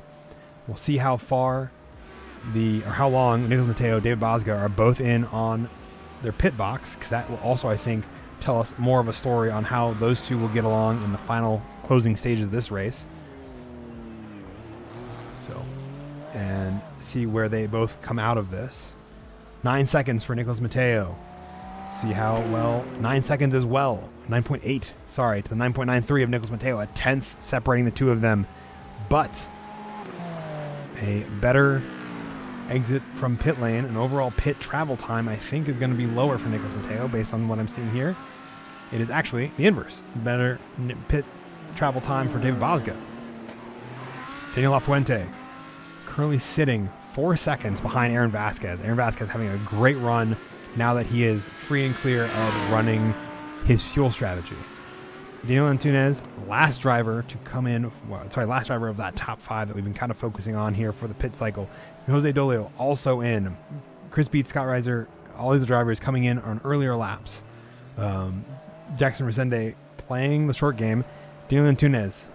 We'll see how long Nicholas Mateo, David Bosga are both in on their pit box, because that will also, I think, tell us more of a story on how those two will get along in the final closing stages of this race. So, and see where they both come out of this. 9 seconds for Nicholas Mateo. Let's see how well. 9 seconds as well. 9.8, sorry, to the 9.93 of Nicholas Mateo. A tenth separating the two of them. But a better exit from pit lane and overall pit travel time, I think, is going to be lower for Nicholas Mateo based on what I'm seeing here. It is actually the inverse. Better pit travel time for David Bosga. Daniel Lafuente currently sitting 4 seconds behind Aaron Vasquez. Aaron Vasquez having a great run now that he is free and clear of running his fuel strategy. Daniel Antunes, last driver of that top five that we've been kind of focusing on here for the pit cycle. Jose Dolio also in. Chris beats Scott Reiser. All these drivers coming in on earlier laps. Jackson Resende playing the short game. Daniel Antunes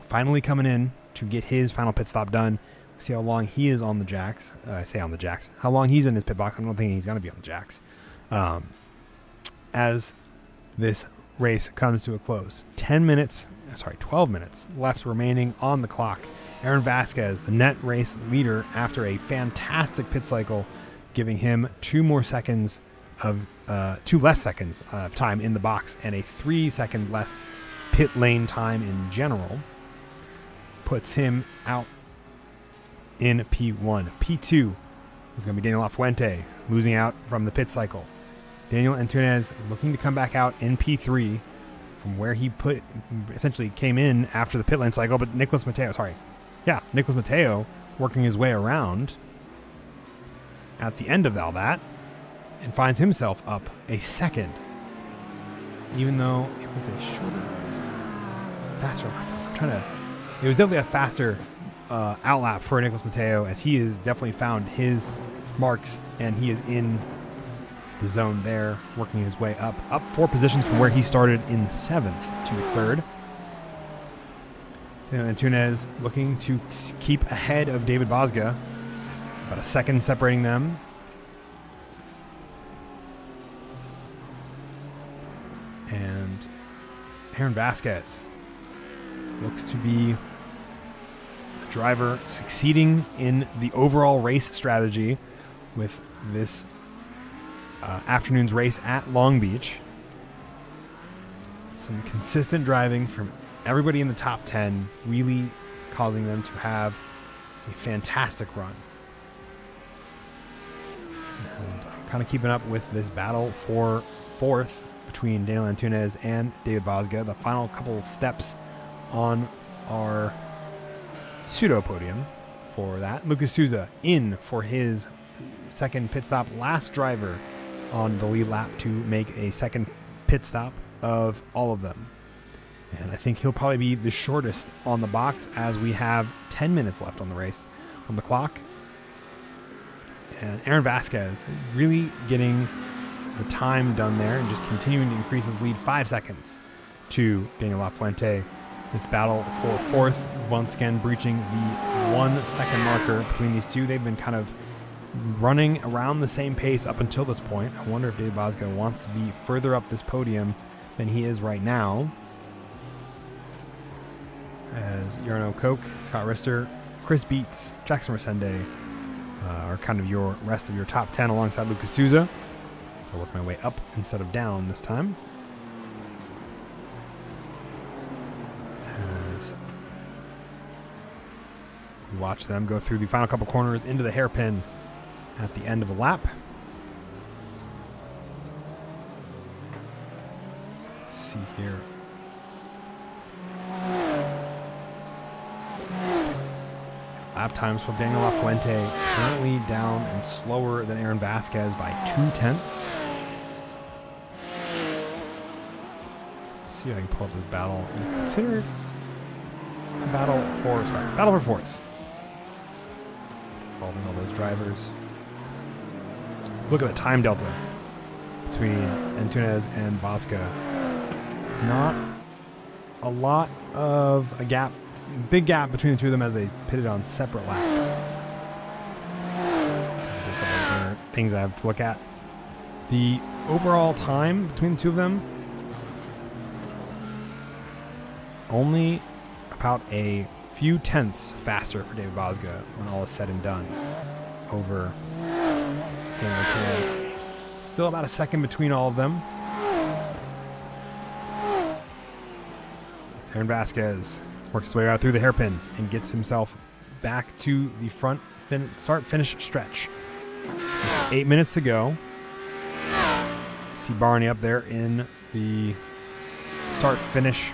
finally coming in to get his final pit stop done. See how long he is on the jacks. I say on the jacks. How long he's in his pit box. I don't think he's going to be on the jacks. As this race comes to a close. 12 minutes left remaining on the clock. Aaron Vasquez, the net race leader, after a fantastic pit cycle, giving him 2 less seconds of time in the box and a 3 second less pit lane time in general, puts him out in P1. P2 is going to be Daniel LaFuente, losing out from the pit cycle. Daniel Antunes looking to come back out in P3 from where he essentially came in after the pit lane cycle, but Nicholas Mateo working his way around at the end of all that and finds himself up a second, even though it was a faster lap time. It was definitely a faster outlap for Nicholas Mateo, as he has definitely found his marks and he is in the zone there, working his way up 4 positions from where he started in 7th to 3rd. Antunes looking to keep ahead of David Bosga, about a second separating them. And Aaron Vasquez looks to be the driver succeeding in the overall race strategy with this afternoon's race at Long Beach. Some consistent driving from everybody in the top 10, really causing them to have a fantastic run. And I'm kind of keeping up with this battle for 4th between Daniel Antunes and David Bosga. The final couple steps on our pseudo podium for that. Lucas Souza in for his second pit stop, last driver on the lead lap to make a second pit stop of all of them. And I think he'll probably be the shortest on the box, as we have 10 minutes left on the race on the clock. And Aaron Vasquez really getting the time done there and just continuing to increase his lead 5 seconds to Daniel LaFuente. This battle for 4th, once again breaching the 1 second marker between these two. They've been kind of running around the same pace up until this point. I wonder if David Bosga wants to be further up this podium than he is right now. As Jarno Koch, Scott Rister, Chris Beats, Jackson Resende are kind of your rest of your top 10 alongside Lucas Souza. So I'll work my way up instead of down this time. As we watch them go through the final couple corners into the hairpin at the end of a lap. Let's see here. Lap times for Daniel LaFuente currently down and slower than Aaron Vasquez by 2/10. Let's see if I can pull up this battle. It's considered a battle for 4th. Involving all those drivers. Look at the time delta between Antunes and Bosga. Not a lot of a gap. Big gap between the two of them as they pitted on separate laps. Things I have to look at. The overall time between the two of them, only about a few tenths faster for David Bosga when all is said and done over Daniel Antunes. Still about a second between all of them. Aaron Vasquez works his way out through the hairpin and gets himself back to the front start-finish stretch. 8 minutes to go. See Barney up there in the start-finish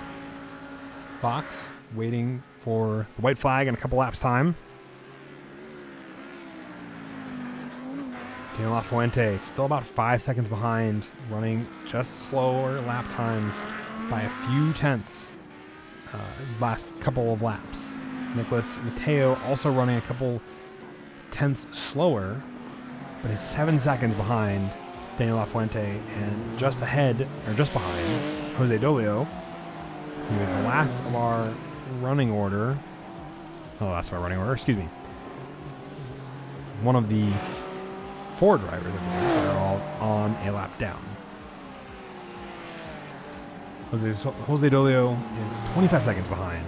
box, waiting for the white flag in a couple laps' time. Daniel LaFuente still about 5 seconds behind, running just slower lap times by a few tenths. Last couple of laps. Nicholas Mateo also running a couple tenths slower but is 7 seconds behind Daniel Lafuente and just ahead, or just behind, Jose Dolio, who is the last of our running order. Oh, last of our running order, excuse me. One of the 4 drivers that are all on a lap down. Jose Dolio is 25 seconds behind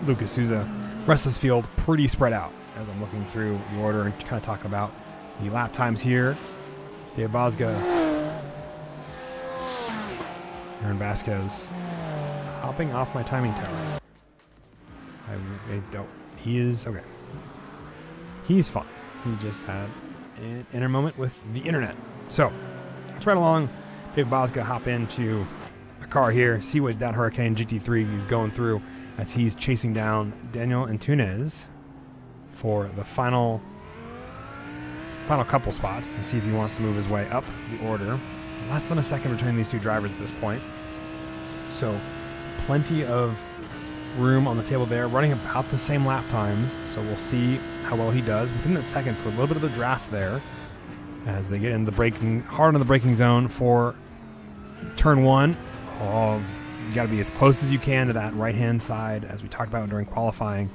Lucas Souza. Rest of this field pretty spread out as I'm looking through the order and kind of talking about the lap times here. David Bozga, Aaron Vasquez, hopping off my timing tower. I don't. He is okay. He's fine. He just had an inner moment with the internet. So let's ride along. David Bozga hop into a car here. See what that Hurricane GT3 is going through as he's chasing down Daniel Antunes for the final couple spots and see if he wants to move his way up the order. Less than a second between these 2 drivers at this point. So plenty of room on the table there, running about the same lap times. So we'll see how well he does within that second. So a little bit of the draft there as they get into the hard on the braking zone for turn 1. You got to be as close as you can to that right-hand side, as we talked about during qualifying.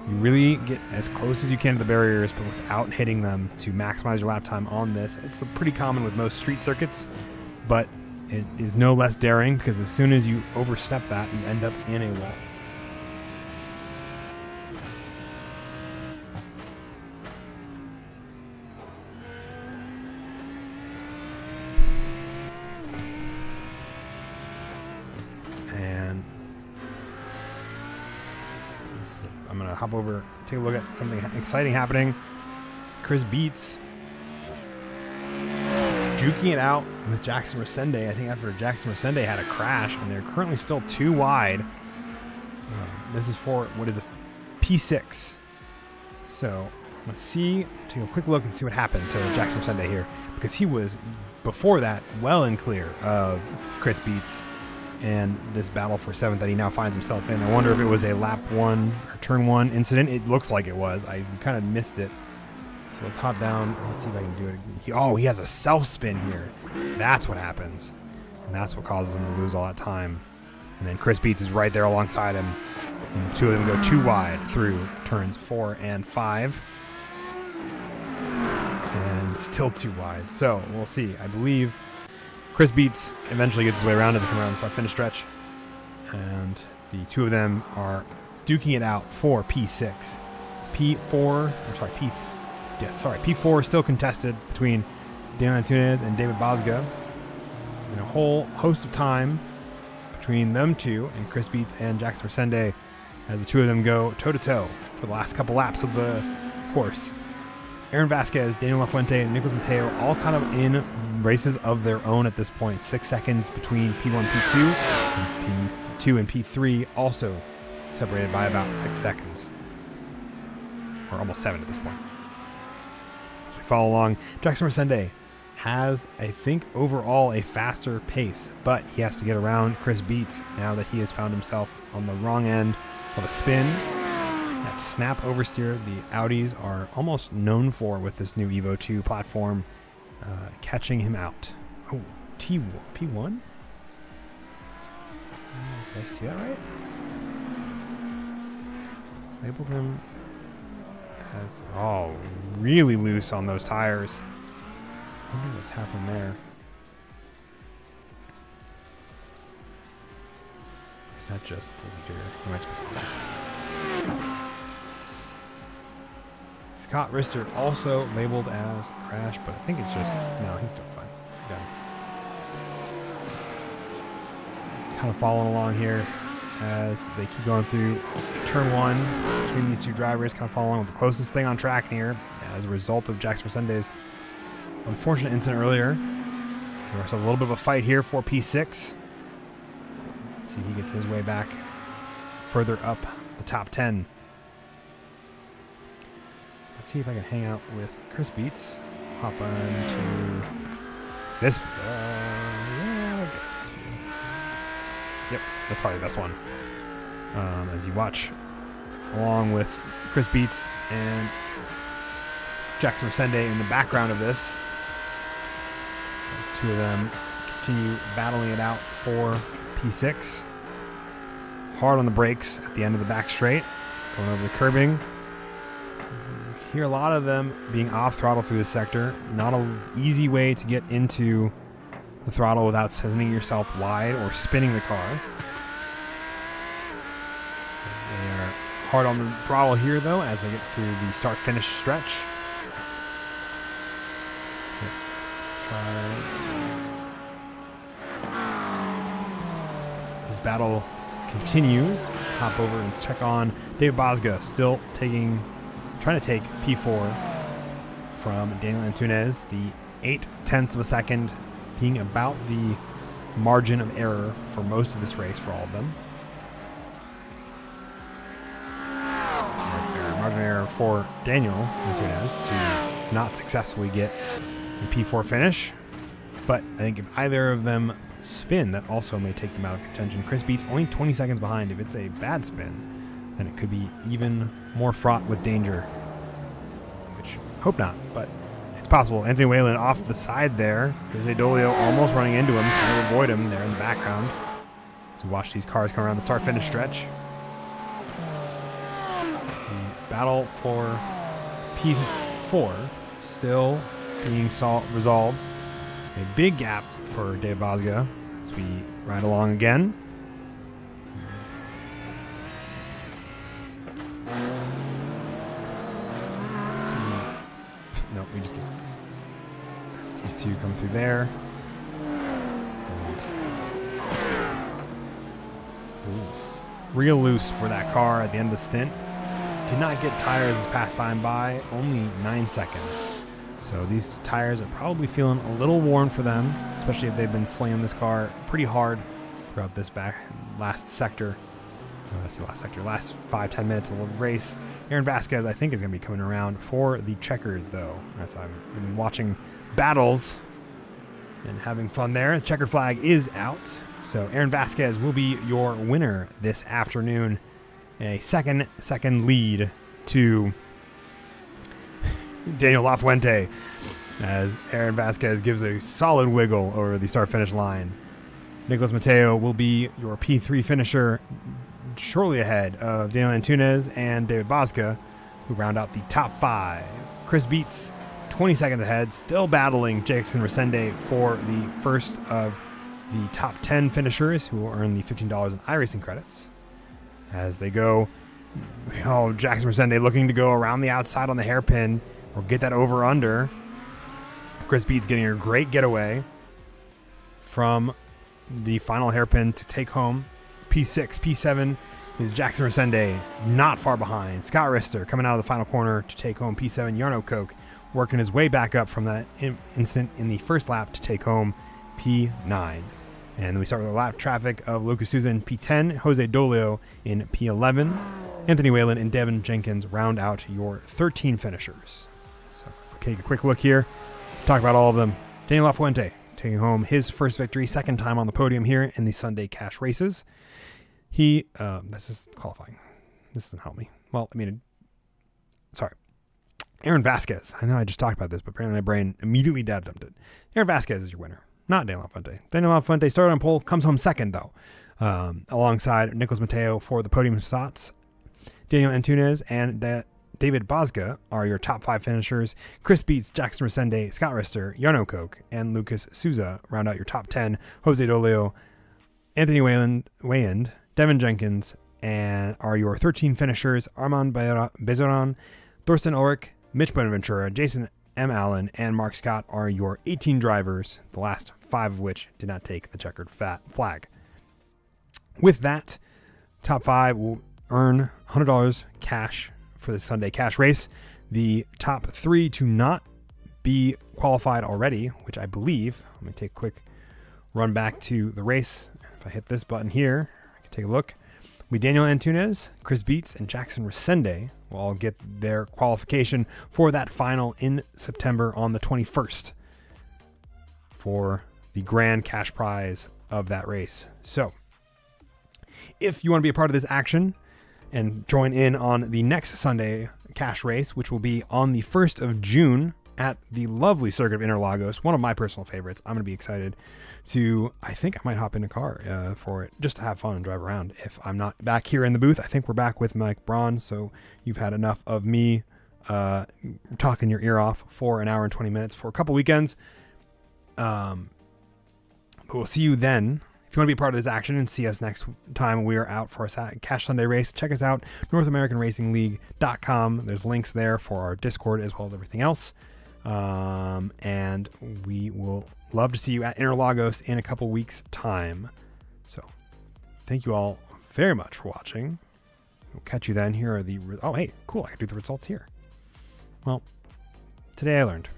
You really get as close as you can to the barriers, but without hitting them to maximize your lap time on this. It's pretty common with most street circuits, but it is no less daring because as soon as you overstep that, you end up in a wall. And I'm going to hop over, take a look at something exciting happening. Chris Beats juking it out with Jackson Resende. I think after Jackson Resende had a crash, and they're currently still 2 wide. This is for what is a P6. So let's see, take a quick look and see what happened to Jackson Resende here, because he was, before that, well and clear of Chris Beats and this battle for 7th that he now finds himself in. I wonder if it was a lap 1 or turn 1 incident. It looks like it was. I kind of missed it. So let's hop down. Let's see if I can do it. He has a self-spin here. That's what happens. And that's what causes him to lose all that time. And then Chris Beats is right there alongside him. And the 2 of them go 2 wide through turns 4 and 5. And still 2 wide. So we'll see. I believe Chris Beats eventually gets his way around as they come around the finish stretch. And the 2 of them are duking it out for P6. P4 still contested between Daniel Antunes and David Bozga. And a whole host of time between them 2 and Chris Beats and Jackson Resende as the 2 of them go toe-to-toe for the last couple laps of the course. Aaron Vasquez, Daniel Lafuente, and Nicholas Mateo all kind of in races of their own at this point. 6 seconds between P1, P2, and P2 and P3 also separated by about 6 seconds. Or almost 7 at this point. As we follow along, Jackson Resende has, I think, overall a faster pace, but he has to get around Chris Beats now that he has found himself on the wrong end of a spin. That snap oversteer the Audis are almost known for with this new Evo 2 platform, catching him out. Oh, P1? Did I see that right? Labeled him as, really loose on those tires. I wonder what's happened there. Is that just the leader? He might be. Scott Rister also labeled as crash, but I think it's just, no, he's doing fine. Got him. Kind of following along here as they keep going through turn 1 between these 2 drivers, kind of following with the closest thing on track here as a result of Jackson Resende's unfortunate incident earlier. Give ourselves a little bit of a fight here for P6. See if he gets his way back further up the top 10. Let's see if I can hang out with Chris Beats. Hop on to this. Yeah, I guess. Yep, that's probably the best one. As you watch along with Chris Beats and Jackson Resende in the background of this. two of them continue battling it out for P6. Hard on the brakes at the end of the back straight, going over the curbing. You hear a lot of them being off throttle through this sector. Not an easy way to get into the throttle without sending yourself wide or spinning the car. So they are hard on the throttle here, though, as they get through the start-finish stretch. This battle continues. Hop over and check on David Bosga, still trying to take P4 from Daniel Antunes. The 0.8 of a second being about the margin of error for most of this race for all of them. Margin of error for Daniel Antunes to not successfully get the P4 finish. But I think if either of them spin, that also may take them out of contention. Chris Beats only 20 seconds behind. If it's a bad spin, then it could be even more fraught with danger, which hope not, but it's possible. Anthony Whalen off the side there. Jose Dolio almost running into him, trying to avoid him there in the background. So watch these cars come around the start-finish stretch. The battle for P4 still being resolved. A big gap for Dave Bosga as we ride along again. No, we just get these two come through there. Real loose for that car at the end of the stint. Did not get tires this past time by, only 9 seconds. So these tires are probably feeling a little worn for them, especially if they've been slinging this car pretty hard throughout this last 5-10 minutes of the race. Aaron Vasquez, I think, is going to be coming around for the checkered, though. As I've been watching battles and having fun there. The checkered flag is out. So Aaron Vasquez will be your winner this afternoon. A second lead to Daniel Lafuente, as Aaron Vasquez gives a solid wiggle over the start-finish line. Nicolas Mateo will be your P3 finisher, shortly ahead of Daniel Antunes and David Bosga, who round out the top 5. Chris Beats, 20 seconds ahead, still battling Jackson Resende for the first of the top 10 finishers who will earn the $15 in iRacing credits. As they go, Jackson Resende looking to go around the outside on the hairpin or get that over-under. Chris Beats getting a great getaway from the final hairpin to take home P6. P7 is Jackson Resende, not far behind. Scott Rister coming out of the final corner to take home P7. Jarno Koch working his way back up from that instant in the first lap to take home P9. And then we start with the lap traffic of Lucas Souza in P10, Jose Dolio in P11. Anthony Whalen and Devin Jenkins round out your 13 finishers. So take a quick look here. Talk about all of them. Daniel Lafuente taking home his first victory, second time on the podium here in the Sunday Cash races. This is qualifying. This doesn't help me. Well, sorry. Aaron Vasquez. I know I just talked about this, but apparently my brain immediately dad dumped it. Aaron Vasquez is your winner, not Daniel Lafuente. Daniel Lafuente started on pole, comes home second, though, alongside Nicolas Mateo for the podium spots. Daniel Antunes and David Bosga are your top 5 finishers. Chris Beats, Jackson Resende, Scott Rister, Jarno Koch, and Lucas Souza round out your top 10. Jose Dolio, Anthony Wayand, Devin Jenkins, and are your 13 finishers. Armand Bezoran, Thorsten Ulrich, Mitch Bonaventura, Jason M. Allen, and Mark Scott are your 18 drivers, the last 5 of which did not take the checkered flag. With that, top 5 will earn $100 cash for the Sunday Cash race. The top 3 to not be qualified already, which I believe, let me take a quick run back to the race. If I hit this button here, I can take a look. Daniel Antunes, Chris Beats, and Jackson Resende will all get their qualification for that final in September on the 21st for the grand cash prize of that race. So if you want to be a part of this action and join in on the next Sunday Cash race, which will be on the 1st of June at the lovely circuit of Interlagos, one of my personal favorites. I'm going to be excited to, I think I might hop in a car for it, just to have fun and drive around. If I'm not back here in the booth, I think we're back with Mike Braun, so you've had enough of me talking your ear off for an hour and 20 minutes for a couple weekends. But we'll see you then. If you want to be a part of this action and see us next time we are out for a Cash Sunday race, check us out, NorthAmericanRacingLeague.com. There's links there for our Discord as well as everything else. And we will love to see you at Interlagos in a couple weeks' time. So thank you all very much for watching. We'll catch you then. Here are the... Oh, hey, cool. I can do the results here. Well, today I learned.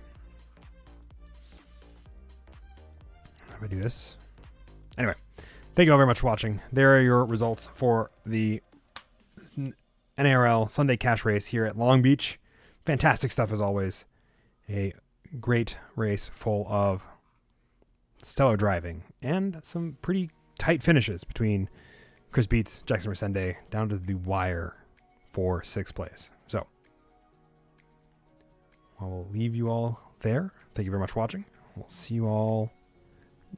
How do I do this? Anyway, thank you all very much for watching. There are your results for the NARL Sunday Cash Race here at Long Beach. Fantastic stuff as always. A great race full of stellar driving and some pretty tight finishes between Chris Beats, Jackson Resende, down to the wire for 6th place. So, I'll leave you all there. Thank you very much for watching. We'll see you all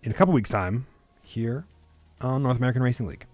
in a couple weeks' time here on North American Racing League.